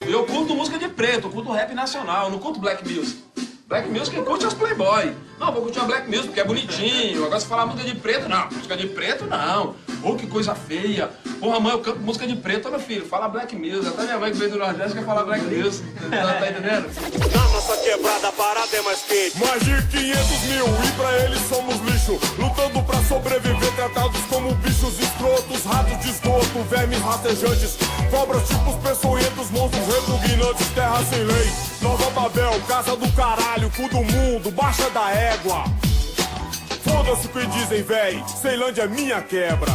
Eu curto música de preto, eu curto rap nacional, eu não curto black music. Black music quem curte é os playboy. Não, vou curtir uma black music porque é bonitinho. Agora se falar música de preto, não. Música de preto, não. Pô, que coisa feia. Porra, mãe, eu canto música de preto, meu filho. Fala black music. Até minha mãe que veio do Nordeste quer falar black music. Tá entendendo? Na nossa quebrada a parada é mais quente. Mais de 500 mil e pra eles somos lixo. Lutando pra sobreviver, tratados como bichos escrotos. Ratos de esgoto, vermes rastejantes. Cobras tipos peçonhentos, monstros repugnantes. Terra sem lei, Nova Babel, casa do caralho. Cu do mundo, baixa da égua. Foda-se o que dizem, véi. Ceilândia é minha quebra.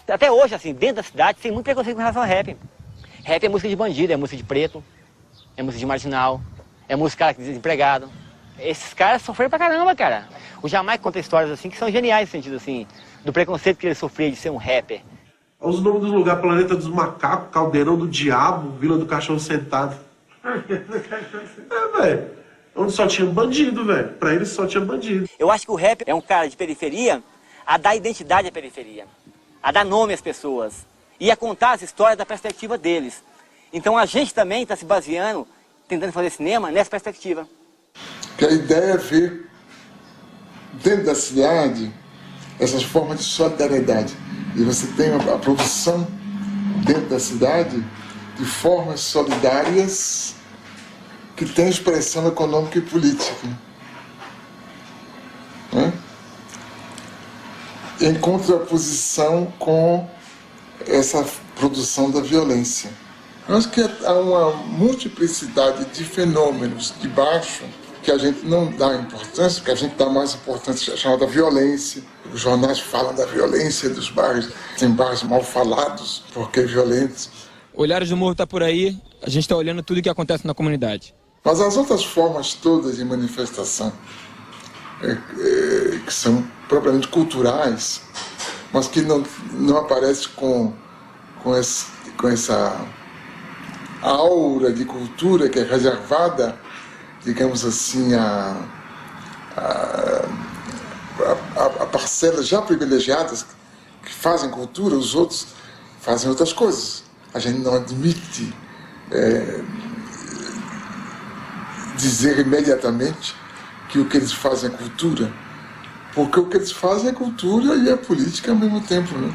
Até hoje, assim, dentro da cidade, tem muito preconceito com relação ao rap. Rap é música de bandido, é música de preto, é música de marginal, é música de desempregado. Esses caras sofreram pra caramba, cara. O Jamaica conta histórias assim que são geniais no sentido assim, do preconceito que ele sofria de ser um rapper. Os nomes dos lugares: Planeta dos Macacos, Caldeirão do Diabo, Vila do Cachorro Sentado. Velho. Onde só tinha bandido, velho. Pra eles só tinha bandido. Eu acho que o rap é um cara de periferia a dar identidade à periferia, a dar nome às pessoas e a contar as histórias da perspectiva deles. Então a gente também está se baseando, tentando fazer cinema nessa perspectiva. Que a ideia é ver dentro da cidade essas formas de solidariedade. E você tem a produção dentro da cidade de formas solidárias que tem expressão econômica e política. Né? Em contraposição com essa produção da violência. Eu acho que há uma multiplicidade de fenômenos de baixo que a gente não dá importância, porque a gente dá mais importância chamada violência. Os jornais falam da violência dos bairros, tem bairros mal falados porque violentos. Olhares do Morro está por aí, a gente está olhando tudo o que acontece na comunidade. Mas as outras formas todas de manifestação, que são propriamente culturais, mas que não aparecem com essa aura de cultura que é reservada, digamos assim, a parcelas já privilegiadas que fazem cultura, os outros fazem outras coisas. A gente não admite dizer imediatamente que o que eles fazem é cultura, porque o que eles fazem é cultura e é política ao mesmo tempo, né?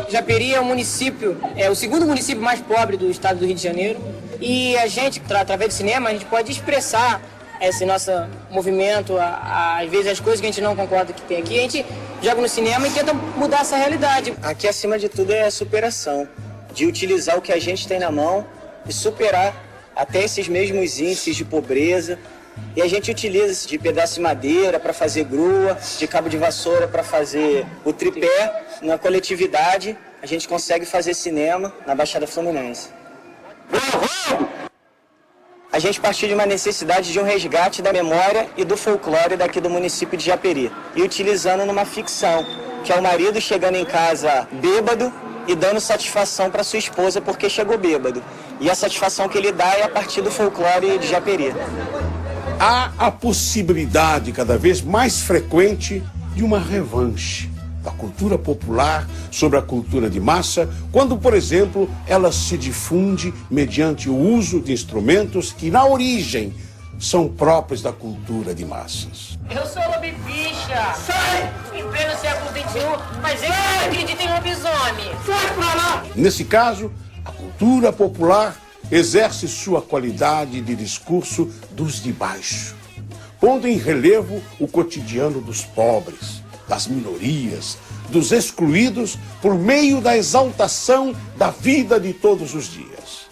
Japeri é um município, é o segundo município mais pobre do estado do Rio de Janeiro, e a gente, através do cinema, a gente pode expressar esse nosso movimento, às vezes as coisas que a gente não concorda que tem aqui, a gente joga no cinema e tenta mudar essa realidade. Aqui, acima de tudo, é a superação, de utilizar o que a gente tem na mão e superar até esses mesmos índices de pobreza. E a gente utiliza esse de pedaço de madeira para fazer grua, de cabo de vassoura para fazer o tripé. Na coletividade, a gente consegue fazer cinema na Baixada Fluminense. A gente partiu de uma necessidade de um resgate da memória e do folclore daqui do município de Japeri. E utilizando numa ficção, que é o marido chegando em casa bêbado e dando satisfação para sua esposa porque chegou bêbado. E a satisfação que ele dá é a partir do folclore de Japeri. Há a possibilidade cada vez mais frequente de uma revanche da cultura popular sobre a cultura de massa, quando, por exemplo, ela se difunde mediante o uso de instrumentos que, na origem, são próprios da cultura de massas. Eu sou lobibicha! Sai! Em pleno século XXI, mas eu não acredito em lobisomem! Sai pra lá! Nesse caso, a cultura popular exerce sua qualidade de discurso dos de baixo, pondo em relevo o cotidiano dos pobres, das minorias, dos excluídos, por meio da exaltação da vida de todos os dias.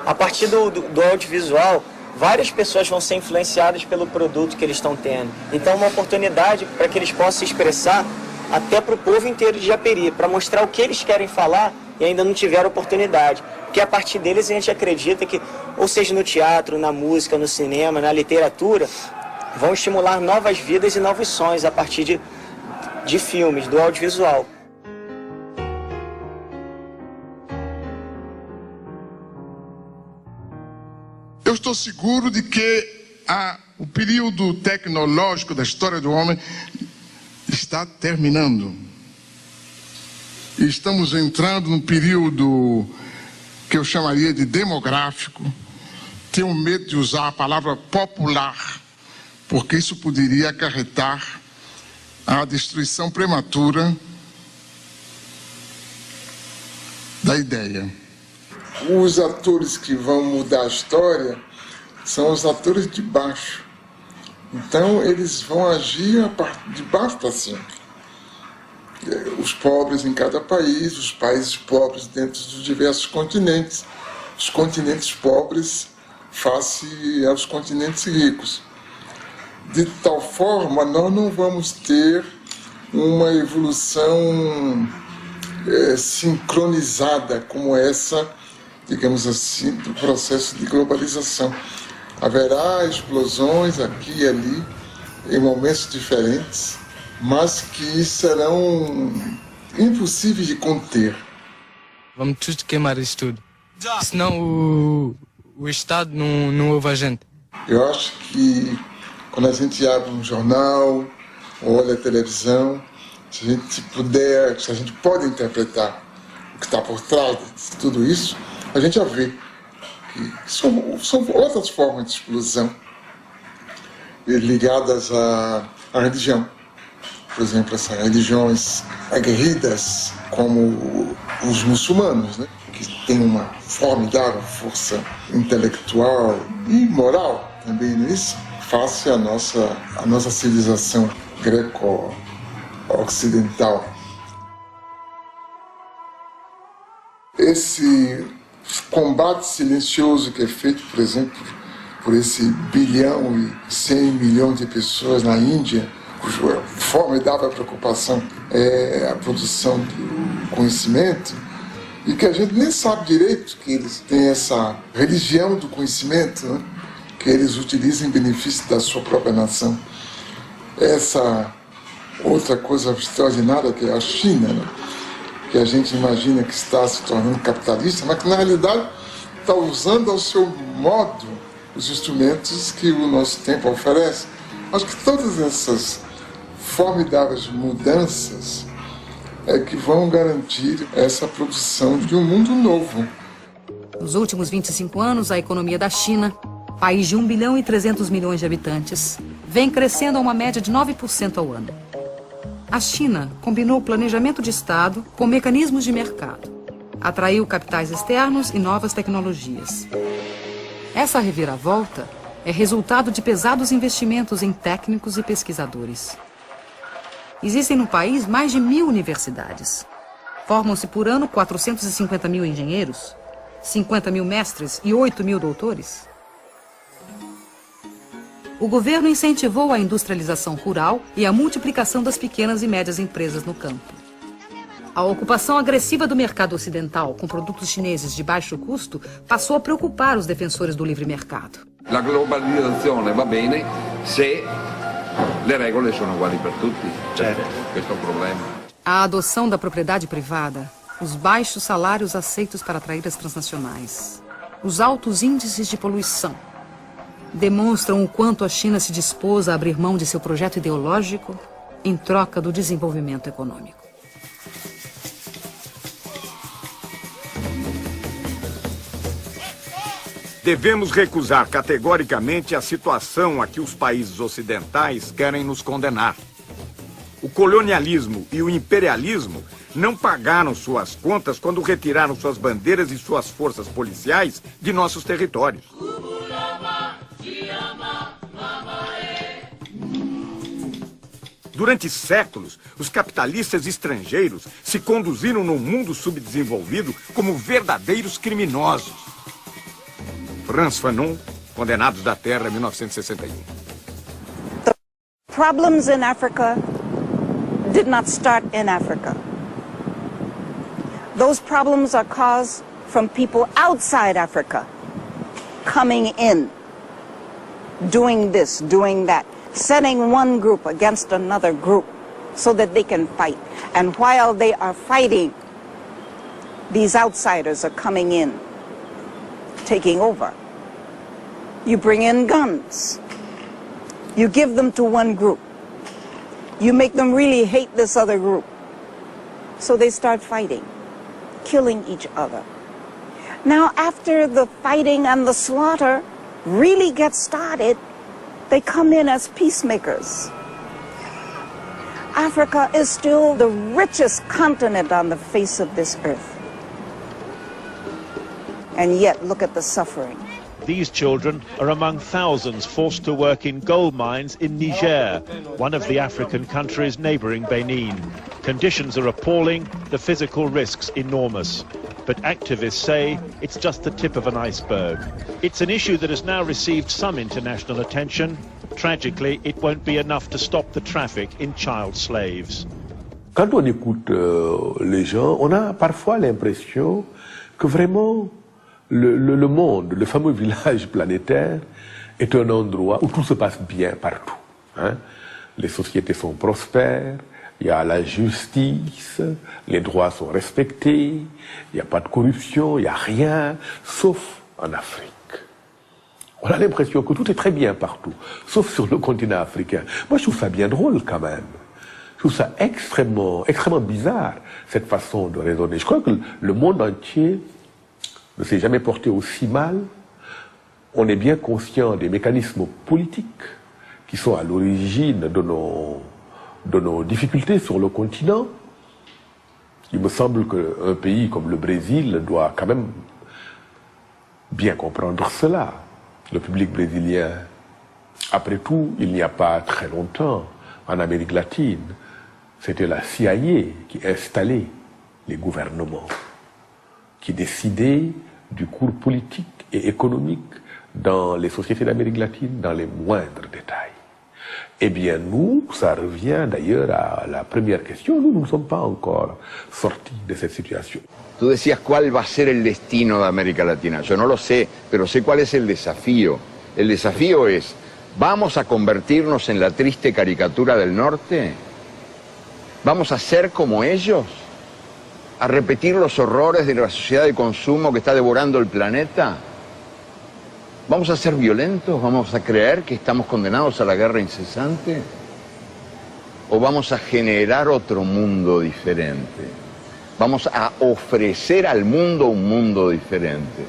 A partir do audiovisual, várias pessoas vão ser influenciadas pelo produto que eles estão tendo. Então, uma oportunidade para que eles possam se expressar até para o povo inteiro de Japeri, para mostrar o que eles querem falar e ainda não tiveram oportunidade. Porque a partir deles a gente acredita que, ou seja no teatro, na música, no cinema, na literatura, vão estimular novas vidas e novos sonhos a partir de filmes, do audiovisual. Eu estou seguro de que o período tecnológico da história do homem está terminando. E estamos entrando num período que eu chamaria de demográfico. Tenho medo de usar a palavra popular, porque isso poderia acarretar a destruição prematura da ideia. Os atores que vão mudar a história são os atores de baixo. Então eles vão agir de baixo para cima. Os pobres em cada país, os países pobres dentro dos diversos continentes, os continentes pobres face aos continentes ricos. De tal forma, nós não vamos ter uma evolução sincronizada como essa, digamos assim, do processo de globalização. Haverá explosões aqui e ali, em momentos diferentes, mas que serão impossíveis de conter. Vamos tudo queimar isso tudo, senão o Estado não ouve a gente. Eu acho que quando a gente abre um jornal, ou olha a televisão, se a gente pode interpretar o que está por trás de tudo isso, a gente já vê que são outras formas de explosão ligadas à religião. Por exemplo, essas religiões aguerridas como os muçulmanos, né? Que têm uma formidável força intelectual e moral também nisso, face à nossa civilização greco-ocidental. Esse combate silencioso que é feito, por exemplo, por esse 1 bilhão e 100 milhões de pessoas na Índia, cuja formidável preocupação é a produção do conhecimento, e que a gente nem sabe direito que eles têm essa religião do conhecimento, né? Que eles utilizam em benefício da sua própria nação. Essa outra coisa extraordinária que é a China, né? Que a gente imagina que está se tornando capitalista, mas que na realidade está usando ao seu modo os instrumentos que o nosso tempo oferece. Acho que todas essas formidáveis mudanças que vão garantir essa produção de um mundo novo. Nos últimos 25 anos, a economia da China, país de 1 bilhão e 300 milhões de habitantes, vem crescendo a uma média de 9% ao ano. A China combinou o planejamento de Estado com mecanismos de mercado. Atraiu capitais externos e novas tecnologias. Essa reviravolta é resultado de pesados investimentos em técnicos e pesquisadores. Existem no país mais de 1.000 universidades. Formam-se por ano 450 mil engenheiros, 50 mil mestres e 8 mil doutores. O governo incentivou a industrialização rural e a multiplicação das pequenas e médias empresas no campo. A ocupação agressiva do mercado ocidental com produtos chineses de baixo custo passou a preocupar os defensores do livre mercado. La globalizzazione va bene se le regole sono uguali per tutti. Certo. Questo è un problema. A adoção da propriedade privada, os baixos salários aceitos para atrair as transnacionais, os altos índices de poluição, demonstram o quanto a China se dispôs a abrir mão de seu projeto ideológico em troca do desenvolvimento econômico. Devemos recusar categoricamente a situação a que os países ocidentais querem nos condenar. O colonialismo e o imperialismo não pagaram suas contas quando retiraram suas bandeiras e suas forças policiais de nossos territórios. Durante séculos, os capitalistas estrangeiros se conduziram no mundo subdesenvolvido como verdadeiros criminosos. Frantz Fanon, Condenados da Terra, 1961. The problems in Africa did not start in Africa. Those problems are caused from people outside Africa coming in, doing this, doing that, setting one group against another group so that they can fight. And while they are fighting, these outsiders are coming in, taking over. You bring in guns. You give them to one group. You make them really hate this other group. So they start fighting, killing each other. Now, after the fighting and the slaughter really gets started, they come in as peacemakers. Africa is still the richest continent on the face of this earth. And yet, look at the suffering. These children are among thousands forced to work in gold mines in Niger, one of the African countries neighboring Benin. Conditions are appalling, the physical risks enormous. but activists say it's just the tip of an iceberg. It's an issue that has now received some international attention. Tragically, it won't be enough to stop the traffic in child slaves. Quand on écoute les gens, on a parfois l'impression que vraiment le monde, le fameux village planétaire, est un endroit où tout se passe bien partout. Hein? Les sociétés sont prospères, il y a la justice, les droits sont respectés, il n'y a pas de corruption, il n'y a rien, sauf en Afrique. On a l'impression que tout est très bien partout, sauf sur le continent africain. Moi, je trouve ça bien drôle quand même. Je trouve ça extrêmement bizarre, cette façon de raisonner. Je crois que le monde entier ne s'est jamais porté aussi mal. On est bien conscient des mécanismes politiques qui sont à l'origine de nos difficultés sur le continent. Il me semble qu'un pays comme le Brésil doit quand même bien comprendre cela. Le public brésilien, après tout, il n'y a pas très longtemps, en Amérique latine, c'était la CIA qui installait les gouvernements, qui décidait du cours politique et économique dans les sociétés d'Amérique latine, dans les moindres détails. Eh bien, nous, ça revient d'ailleurs à la première question, nous ne sommes pas encore sortis de cette situation. Tú decías cuál va a ser el destino de América Latina. Yo no lo sé, pero sé cuál es el desafío. El desafío es, ¿vamos a convertirnos en la triste caricatura del norte? ¿Vamos a ser como ellos? ¿A repetir los horrores de la sociedad de consumo que está devorando el planeta? ¿Vamos a ser violentos? ¿Vamos a creer que estamos condenados a la guerra incesante? ¿O vamos a generar otro mundo diferente? Vamos a ofrecer al mundo un mundo diferente.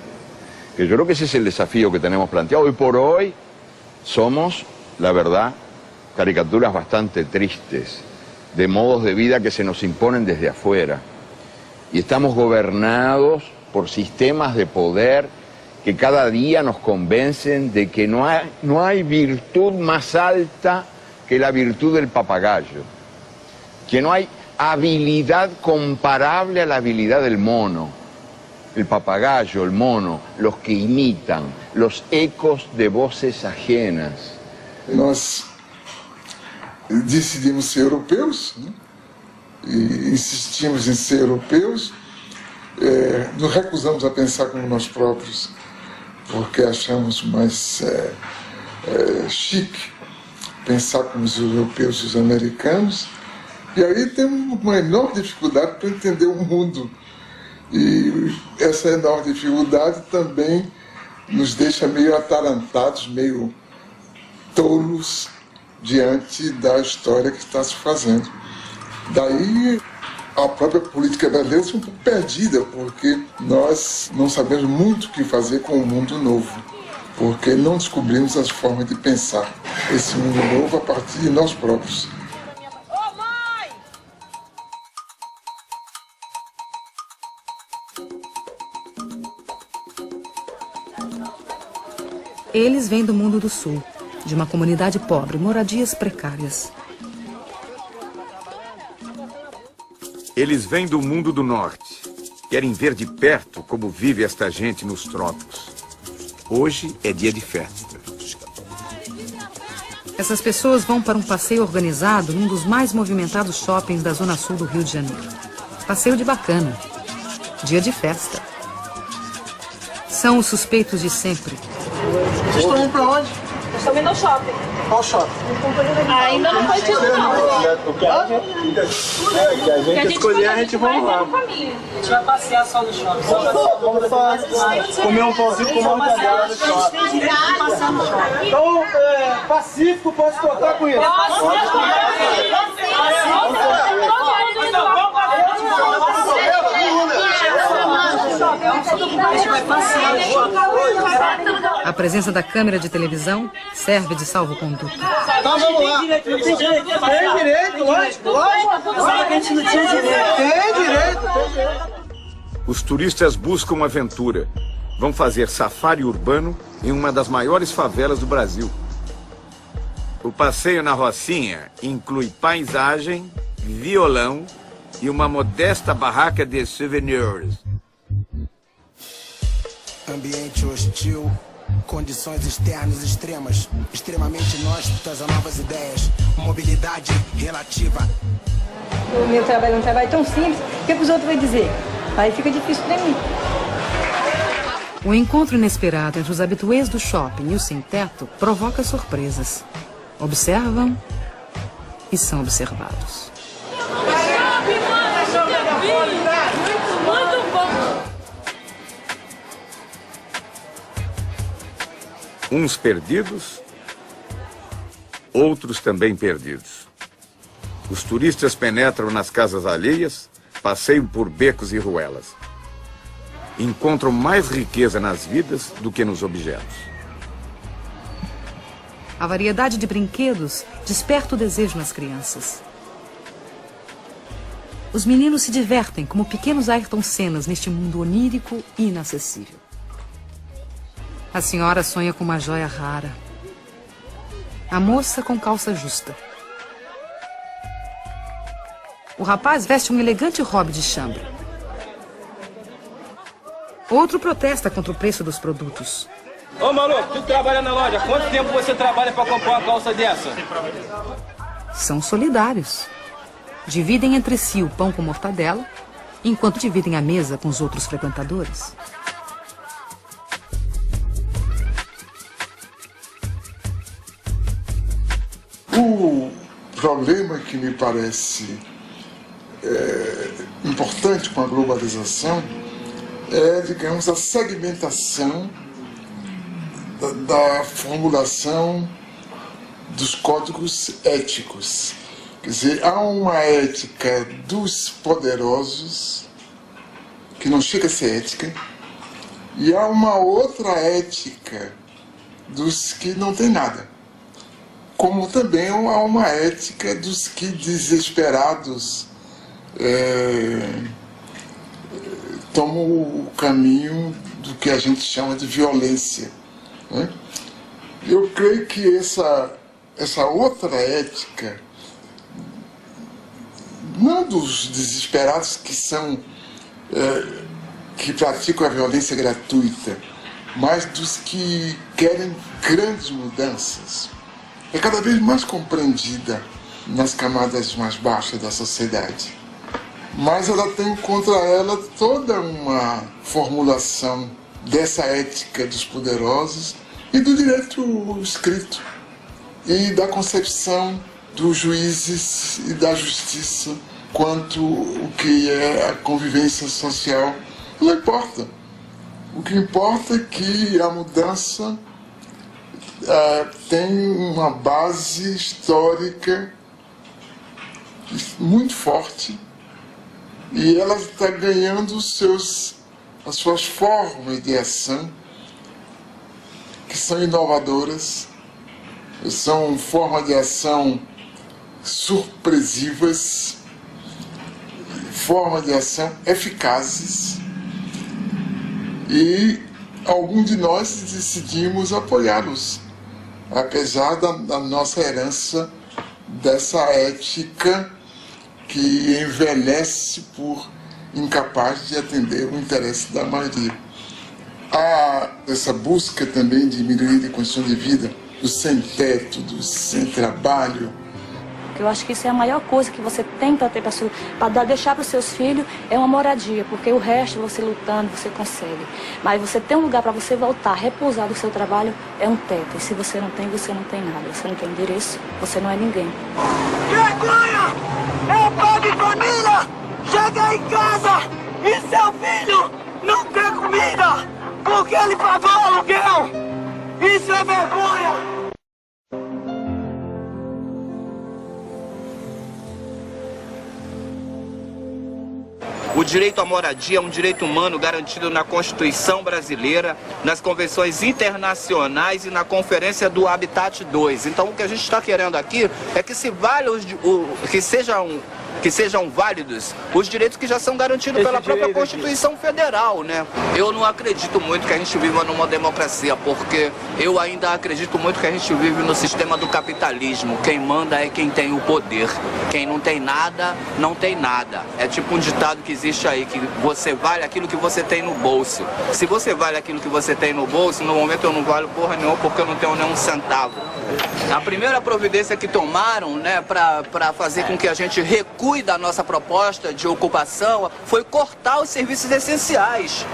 Que yo creo que ese es el desafío que tenemos planteado. Hoy por hoy somos, la verdad, caricaturas bastante tristes de modos de vida que se nos imponen desde afuera. Y estamos gobernados por sistemas de poder que cada día nos convencen de que no hay virtud más alta que la virtud del papagayo. Que no hay habilidad comparable a la habilidad del mono. El papagayo, el mono, los que imitan, los ecos de voces ajenas. Nós decidimos ser europeus, né? E insistimos em ser europeus, nos recusamos a pensar como nós próprios, porque achamos mais chique pensar como os europeus e os americanos. E aí temos uma enorme dificuldade para entender o mundo. E essa enorme dificuldade também nos deixa meio atarantados, meio tolos diante da história que está se fazendo. Daí a própria política brasileira é um pouco perdida, porque nós não sabemos muito o que fazer com o mundo novo, porque não descobrimos as formas de pensar esse mundo novo a partir de nós próprios. Eles vêm do mundo do sul, de uma comunidade pobre, moradias precárias. Eles vêm do mundo do norte. Querem ver de perto como vive esta gente nos trópicos. Hoje é dia de festa. Essas pessoas vão para um passeio organizado num dos mais movimentados shoppings da zona sul do Rio de Janeiro. Passeio de bacana. Dia de festa. São os suspeitos de sempre. Vocês estão indo pra onde? Nós estamos indo ao shopping. Qual shopping? Ainda não foi tido, não. O que a gente escolher, a gente vai lá. A gente vai passear só no shopping. Vamos só comer um pãozinho com uma mortadela no shopping. Então, Pacífico, posso cortar com isso? A presença da câmera de televisão serve de salvo-conduto. Então vamos lá. Tem direito, lógico. Tem direito. Os turistas buscam aventura. Vão fazer safari urbano em uma das maiores favelas do Brasil. O passeio na Rocinha inclui paisagem, violão e uma modesta barraca de souvenirs. ambiente hostil, condições externas extremas, extremamente inóspitas a novas ideias, mobilidade relativa. O meu trabalho é um trabalho tão simples, o que os outros vão dizer? Aí fica difícil para mim. O encontro inesperado entre os habituês do shopping e o sem-teto provoca surpresas. Observam e são observados. Uns perdidos, outros também perdidos. Os turistas penetram nas casas alheias, passeiam por becos e ruelas. Encontram mais riqueza nas vidas do que nos objetos. A variedade de brinquedos desperta o desejo nas crianças. Os meninos se divertem como pequenos Ayrton Sennas neste mundo onírico e inacessível. A senhora sonha com uma joia rara. A moça com calça justa. O rapaz veste um elegante hobby de chambre. Outro protesta contra o preço dos produtos. Ô maluco, tu trabalha na loja, quanto tempo você trabalha para comprar uma calça dessa? São solidários. Dividem entre si o pão com mortadela, enquanto dividem a mesa com os outros frequentadores. O problema que me parece importante com a globalização é, digamos, a segmentação da formulação dos códigos éticos. Quer dizer, há uma ética dos poderosos, que não chega a ser ética, e há uma outra ética dos que não têm nada. Como também há uma ética dos que desesperados tomam o caminho do que a gente chama de violência, né? Eu creio que essa outra ética, não dos desesperados que praticam a violência gratuita, mas dos que querem grandes mudanças, é cada vez mais compreendida nas camadas mais baixas da sociedade. Mas ela tem contra ela toda uma formulação dessa ética dos poderosos e do direito escrito e da concepção dos juízes e da justiça quanto o que é a convivência social. Não importa. O que importa é que a mudança tem uma base histórica muito forte e ela está ganhando as suas formas de ação, que são inovadoras, são formas de ação surpresivas, formas de ação eficazes, e alguns de nós decidimos apoiá-los, apesar da nossa herança dessa ética que envelhece por incapaz de atender o interesse da maioria. Há essa busca também de melhoria de condição de vida, do sem-teto, do sem-trabalho. Eu acho que isso é a maior coisa que você tem para ter para deixar para os seus filhos, é uma moradia, porque o resto você lutando você consegue. Mas você tem um lugar para você voltar, repousar do seu trabalho, é um teto. E se você não tem nada. Você não tem endereço, você não é ninguém. Vergonha! É pai de família! Chega em casa e seu filho não tem comida porque ele pagou o aluguel! Isso é vergonha! O direito à moradia é um direito humano garantido na Constituição brasileira, nas convenções internacionais e na Conferência do Habitat 2. Então o que a gente está querendo aqui é que se vale que sejam que sejam válidos os direitos que já são garantidos pela própria Constituição Federal, né? Eu não acredito muito que a gente viva numa democracia, porque eu ainda acredito muito que a gente vive no sistema do capitalismo. Quem manda é quem tem o poder. Quem não tem nada, não tem nada. É tipo um ditado que existe aí, que você vale aquilo que você tem no bolso. Se você vale aquilo que você tem no bolso, no momento eu não valho porra nenhuma porque eu não tenho nenhum centavo. A primeira providência que tomaram, né, para fazer com que a gente recue da nossa proposta de ocupação foi cortar os serviços essenciais.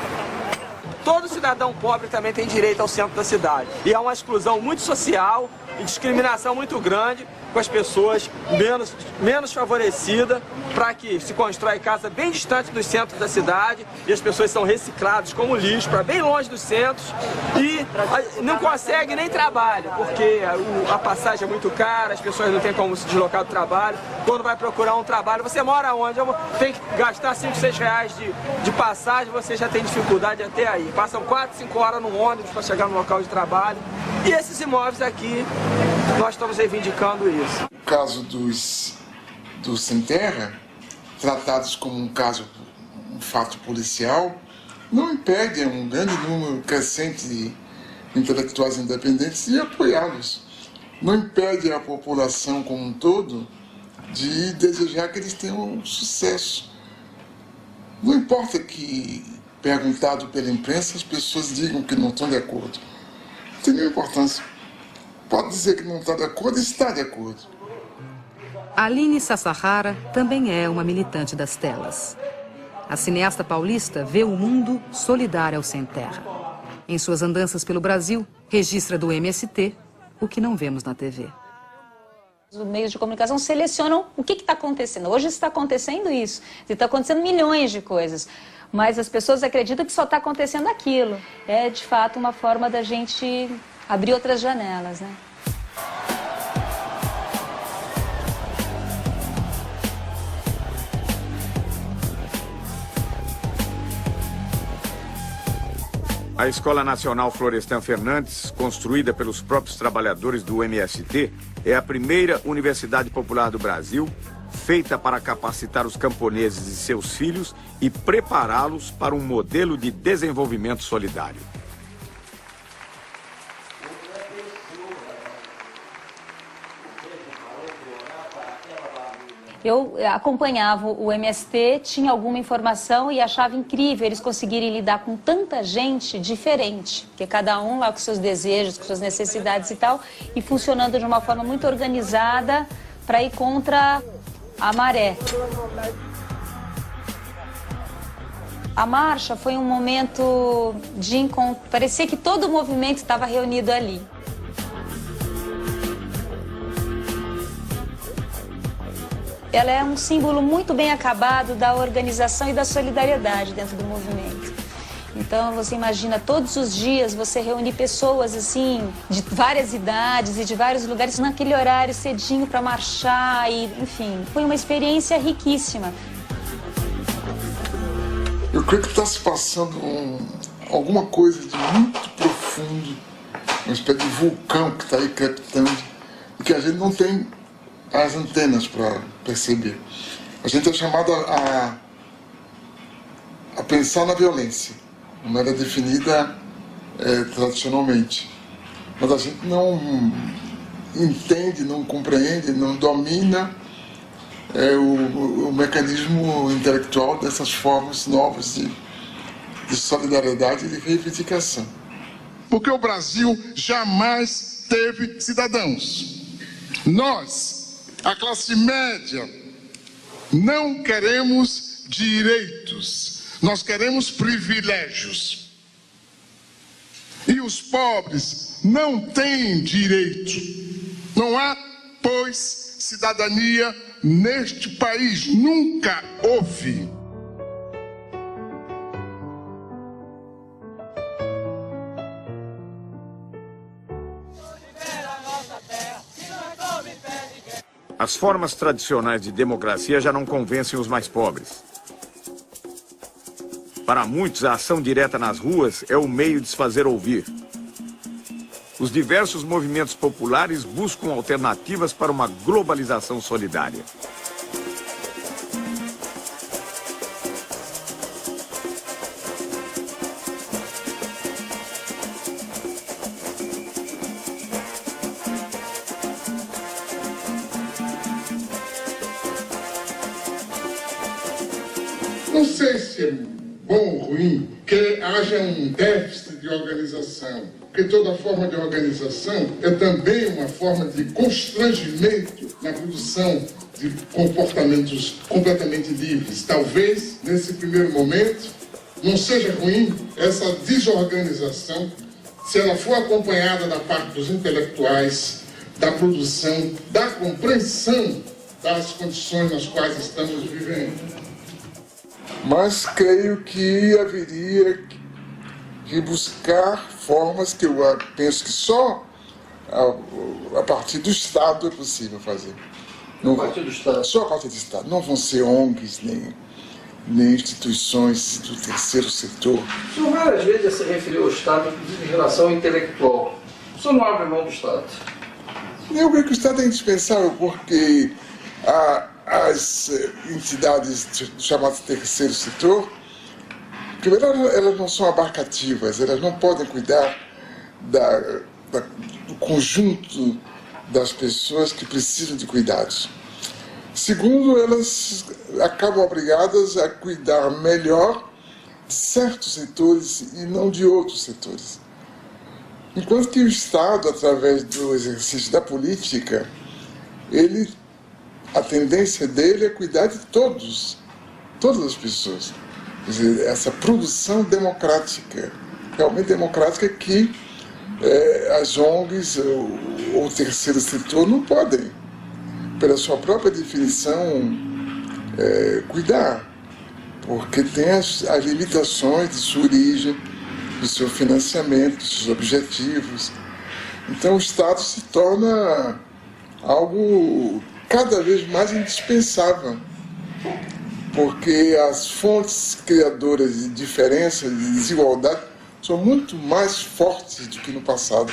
Todo cidadão pobre também tem direito ao centro da cidade. E há uma exclusão muito social e discriminação muito grande com as pessoas menos favorecidas, para que se constrói casa bem distante dos centros da cidade e as pessoas são recicladas como lixo para bem longe dos centros e não conseguem nem trabalho, porque a passagem é muito cara, as pessoas não têm como se deslocar do trabalho. Quando vai procurar um trabalho, você mora onde? Tem que gastar 5, 6 reais de passagem, você já tem dificuldade até aí. Passam 4, 5 horas no ônibus para chegar no local de trabalho. E esses imóveis aqui, nós estamos reivindicando isso. O caso dos sem terra, tratados como um fato policial, não impede um grande número crescente de intelectuais independentes de apoiá-los. Não impede a população como um todo de desejar que eles tenham sucesso. Não importa que, perguntado pela imprensa, as pessoas digam que não estão de acordo. Não tem nenhuma importância. Pode dizer que não está de acordo e está de acordo. Aline Sassahara também é uma militante das telas. A cineasta paulista vê o mundo solidário ao sem terra. Em suas andanças pelo Brasil, registra do MST o que não vemos na TV. Os meios de comunicação selecionam o que está acontecendo. Hoje está acontecendo isso. Está acontecendo milhões de coisas. Mas as pessoas acreditam que só está acontecendo aquilo. É, de fato, uma forma da gente abrir outras janelas, né? A Escola Nacional Florestan Fernandes, construída pelos próprios trabalhadores do MST, é a primeira universidade popular do Brasil, feita para capacitar os camponeses e seus filhos e prepará-los para um modelo de desenvolvimento solidário. Eu acompanhava o MST, tinha alguma informação e achava incrível eles conseguirem lidar com tanta gente diferente, porque cada um lá com seus desejos, com suas necessidades e tal, e funcionando de uma forma muito organizada para ir contra a maré. A marcha foi um momento de encontro, parecia que todo o movimento estava reunido ali. Ela é um símbolo muito bem acabado da organização e da solidariedade dentro do movimento. Então você imagina todos os dias você reunir pessoas assim de várias idades e de vários lugares naquele horário cedinho para marchar e, enfim, foi uma experiência riquíssima. Eu creio que está se passando alguma coisa de muito profundo, uma espécie de vulcão que está aí crepitando e que a gente não tem as antenas para perceber. A gente é chamado a pensar na violência, como ela é definida tradicionalmente. Mas a gente não entende, não compreende, não domina o mecanismo intelectual dessas formas novas de solidariedade e de reivindicação. Porque o Brasil jamais teve cidadãos. Nós, a classe média, não queremos direitos, nós queremos privilégios. E os pobres não têm direito. Não há, pois, cidadania neste país, nunca houve. As formas tradicionais de democracia já não convencem os mais pobres. Para muitos, a ação direta nas ruas é o meio de se fazer ouvir. Os diversos movimentos populares buscam alternativas para uma globalização solidária. não sei se é bom ou ruim que haja um déficit de organização, porque toda forma de organização é também uma forma de constrangimento na produção de comportamentos completamente livres. Talvez, nesse primeiro momento, não seja ruim essa desorganização se ela for acompanhada da parte dos intelectuais, da produção, da compreensão das condições nas quais estamos vivendo. Mas creio que haveria que buscar formas que eu penso que só a partir do Estado é possível fazer. Não, a partir do Estado? Só a partir do Estado. Não vão ser ONGs, nem instituições do terceiro setor. O senhor várias vezes se referiu ao Estado, inclusive em relação ao intelectual. O senhor não abre mão do Estado? Eu creio que o Estado é indispensável porque as entidades chamadas terceiro setor, primeiro, elas não são abarcativas, elas não podem cuidar do conjunto das pessoas que precisam de cuidados. Segundo, elas acabam obrigadas a cuidar melhor de certos setores e não de outros setores. Enquanto que o Estado, através do exercício da política, a tendência dele é cuidar de todas as pessoas. Quer dizer, essa produção democrática, realmente democrática, que as ONGs ou o terceiro setor não podem, pela sua própria definição, cuidar, porque tem as limitações de sua origem, do seu financiamento, dos seus objetivos. Então o Estado se torna algo cada vez mais indispensável, porque as fontes criadoras de diferença, de desigualdade, são muito mais fortes do que no passado.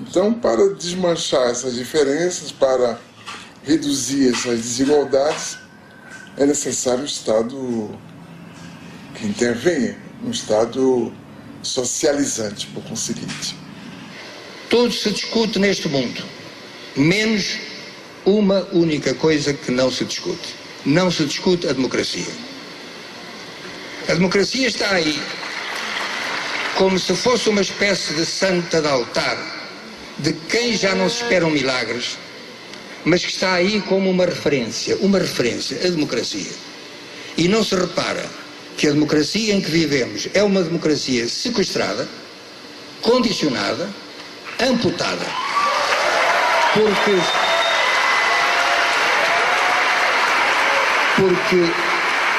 Então, para desmanchar essas diferenças, para reduzir essas desigualdades, é necessário um Estado que intervenha, um Estado socializante, por conseguinte. Tudo se discute neste mundo, menos uma única coisa que não se discute. Não se discute a democracia. A democracia está aí como se fosse uma espécie de santa de altar, de quem já não se esperam milagres, mas que está aí como uma referência, a democracia. E não se repara que a democracia em que vivemos é uma democracia sequestrada, condicionada, amputada, porque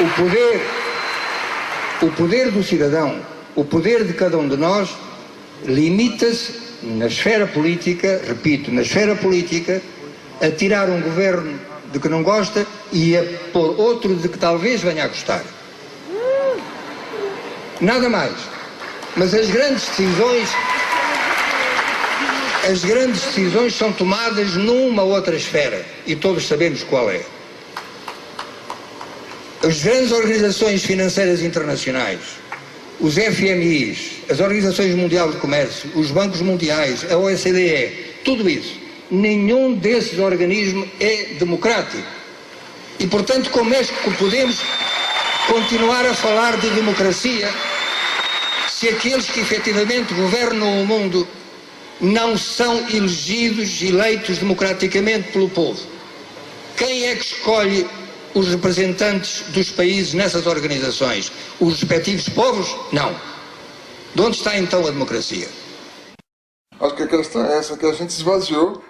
o poder do cidadão, o poder de cada um de nós, limita-se na esfera política, repito, na esfera política, a tirar um governo de que não gosta e a pôr outro de que talvez venha a gostar. Nada mais. Mas as grandes decisões são tomadas numa outra esfera e todos sabemos qual é. As grandes organizações financeiras internacionais, os FMIs, as Organizações Mundiais de Comércio, os bancos mundiais, a OCDE, tudo isso, nenhum desses organismos é democrático. E, portanto, como é que podemos continuar a falar de democracia se aqueles que efetivamente governam o mundo não são eleitos democraticamente pelo povo? Quem é que escolhe os representantes dos países nessas organizações? Os respectivos povos? Não. De onde está então a democracia? Acho que a questão é essa, que a gente esvaziou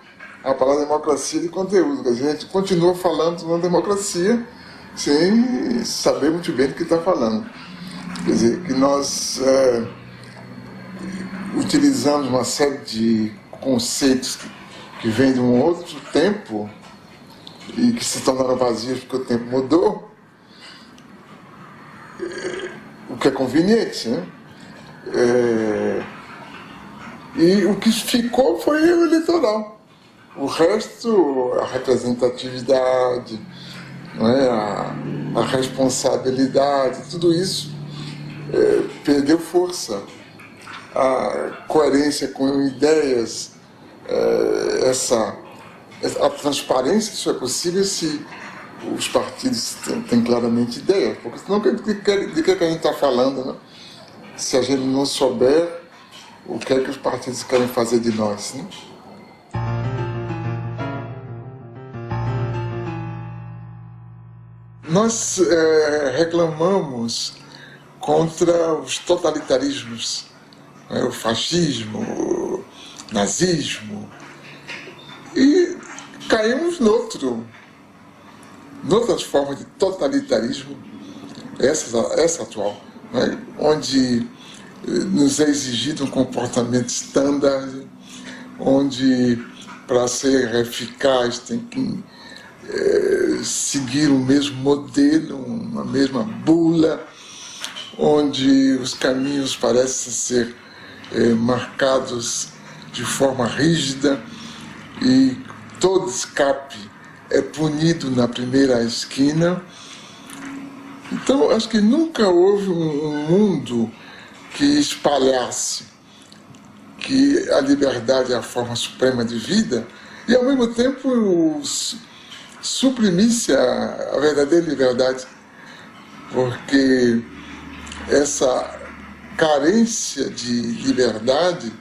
a palavra democracia de conteúdo. A gente continua falando na democracia sem saber muito bem do que está falando. Quer dizer, que nós utilizamos uma série de conceitos que vêm de um outro tempo e que se tornaram vazios porque o tempo mudou, o que é conveniente, né? E o que ficou foi o eleitoral. O resto, a representatividade, não é? a responsabilidade, tudo isso perdeu força. A coerência com ideias, a transparência que isso é possível se os partidos têm claramente ideia, porque senão de que a gente está falando, né? Se a gente não souber o que é que os partidos querem fazer de nós, né? Nós reclamamos contra os totalitarismos, né? O fascismo, o nazismo, e caímos noutras formas de totalitarismo, essa atual, né? Onde nos é exigido um comportamento standard, onde para ser eficaz tem que seguir o mesmo modelo, uma mesma bula, onde os caminhos parecem ser marcados de forma rígida e todo escape é punido na primeira esquina. Então, acho que nunca houve um mundo que espalhasse que a liberdade é a forma suprema de vida e, ao mesmo tempo, suprimisse a verdadeira liberdade, porque essa carência de liberdade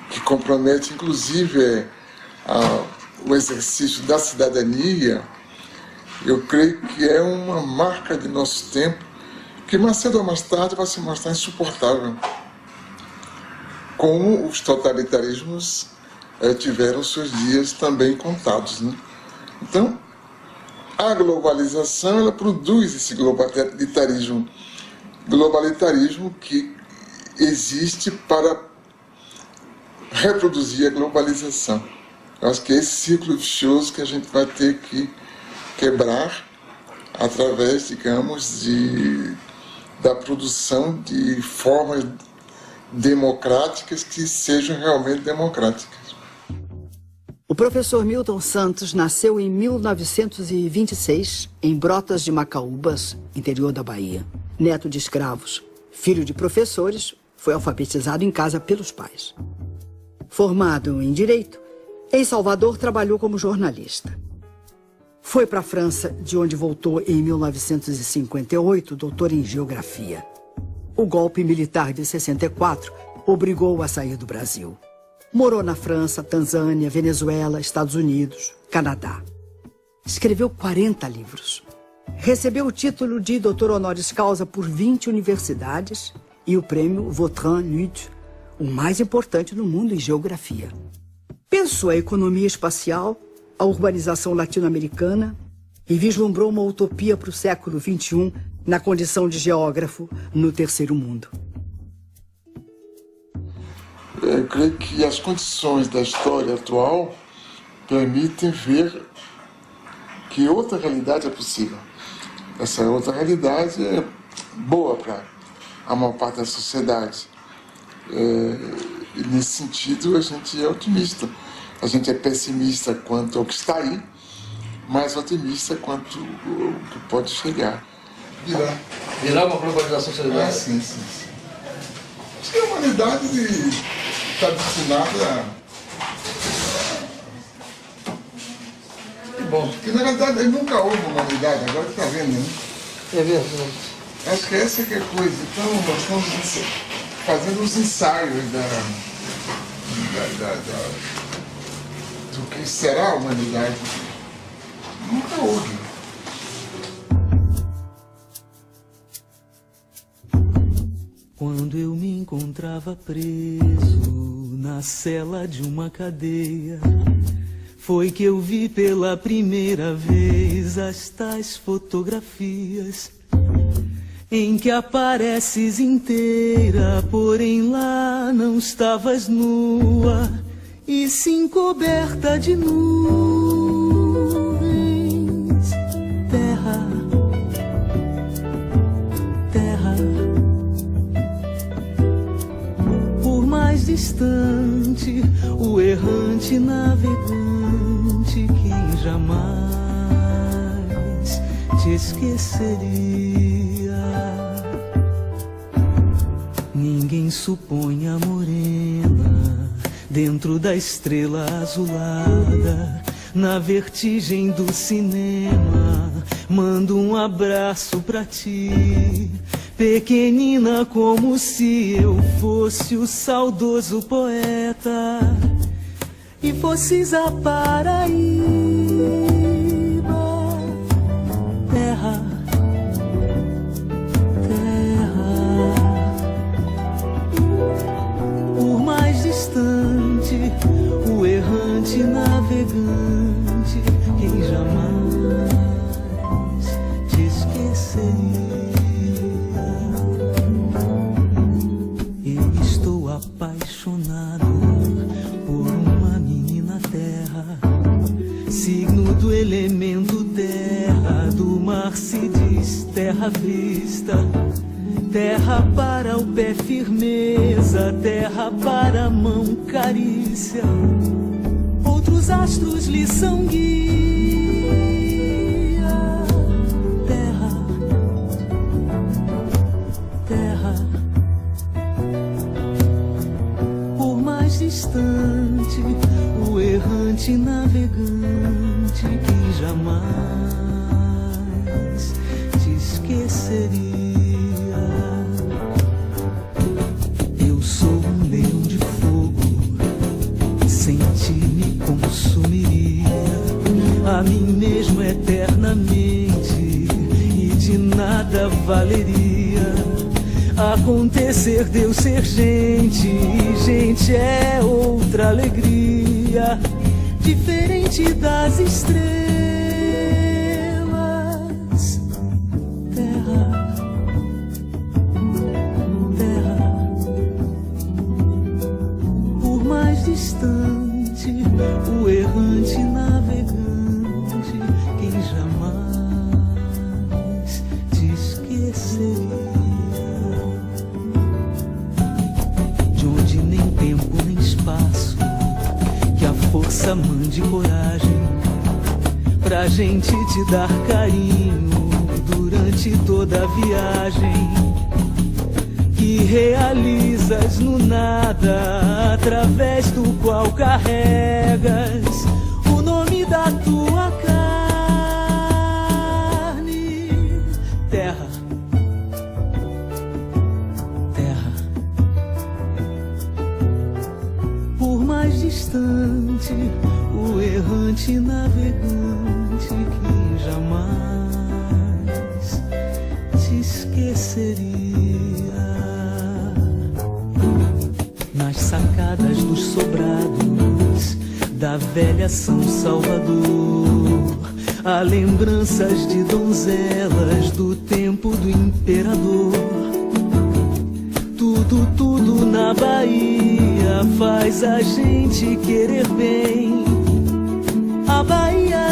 que compromete, inclusive, o exercício da cidadania, eu creio que é uma marca de nosso tempo que mais cedo ou mais tarde vai se mostrar insuportável, como os totalitarismos tiveram seus dias também contados, né? Então, a globalização, ela produz esse globalitarismo que existe para reproduzir a globalização. Eu acho que é esse ciclo vicioso que a gente vai ter que quebrar através, digamos, da produção de formas democráticas que sejam realmente democráticas. O professor Milton Santos nasceu em 1926 em Brotas de Macaúbas, interior da Bahia. Neto de escravos, filho de professores, foi alfabetizado em casa pelos pais. Formado em Direito, em Salvador trabalhou como jornalista. Foi para a França, de onde voltou em 1958, doutor em Geografia. O golpe militar de 64 obrigou-o a sair do Brasil. Morou na França, Tanzânia, Venezuela, Estados Unidos, Canadá. Escreveu 40 livros. Recebeu o título de doutor honoris causa por 20 universidades e o prêmio Vautrin-Lud, o mais importante no mundo em geografia. Pensou a economia espacial, a urbanização latino-americana e vislumbrou uma utopia para o século XXI na condição de geógrafo no terceiro mundo. Eu creio que as condições da história atual permitem ver que outra realidade é possível. Essa outra realidade é boa para a maior parte da sociedade. E nesse sentido, a gente é otimista. A gente é pessimista quanto ao que está aí, mas otimista quanto ao que pode chegar. Virar uma globalização solidária? Sim. Acho que a humanidade está destinada Bom. Porque na verdade nunca houve humanidade, agora está vendo, né? É verdade. Acho que essa que é a coisa. Então nós estamos fazendo os ensaios do que será a humanidade. Nunca houve. Quando eu me encontrava preso na cela de uma cadeia, foi que eu vi pela primeira vez as tais fotografias em que apareces inteira, porém lá não estavas nua, e sim coberta de nuvens. Terra, terra, por mais distante, o errante navegante, quem jamais te esqueceria. Ninguém supõe a morena dentro da estrela azulada, na vertigem do cinema, mando um abraço pra ti, pequenina, como se eu fosse o saudoso poeta e fosses a Paraíba, terra, terra. Por mais distante, o errante navegante, quem jamais te esqueceria. Eu estou apaixonado por uma menina terra, signo do elemento terra, do mar se diz terra vista. Terra para o pé firmeza, terra para a mão carícia, outros astros lhe são guia. Terra, terra, por mais distante, o errante navegante que jamais te esqueceria. A mim mesmo eternamente, e de nada valeria acontecer de eu ser gente, e gente é outra alegria, diferente das estrelas. Terra, terra, por mais distante, o errante navegante, quem jamais te esqueceria. De onde nem tempo nem espaço, que a força mande coragem pra gente te dar carinho durante toda a viagem que realizas no nada, através do qual carregas o nome da tua carne. Terra, terra, por mais distante, o errante navegante que jamais te esqueceria. Nas sacadas dos sobrados da velha São Salvador, há lembranças de donzelas do tempo do imperador. Tudo, tudo na Bahia faz a gente querer bem. A Bahia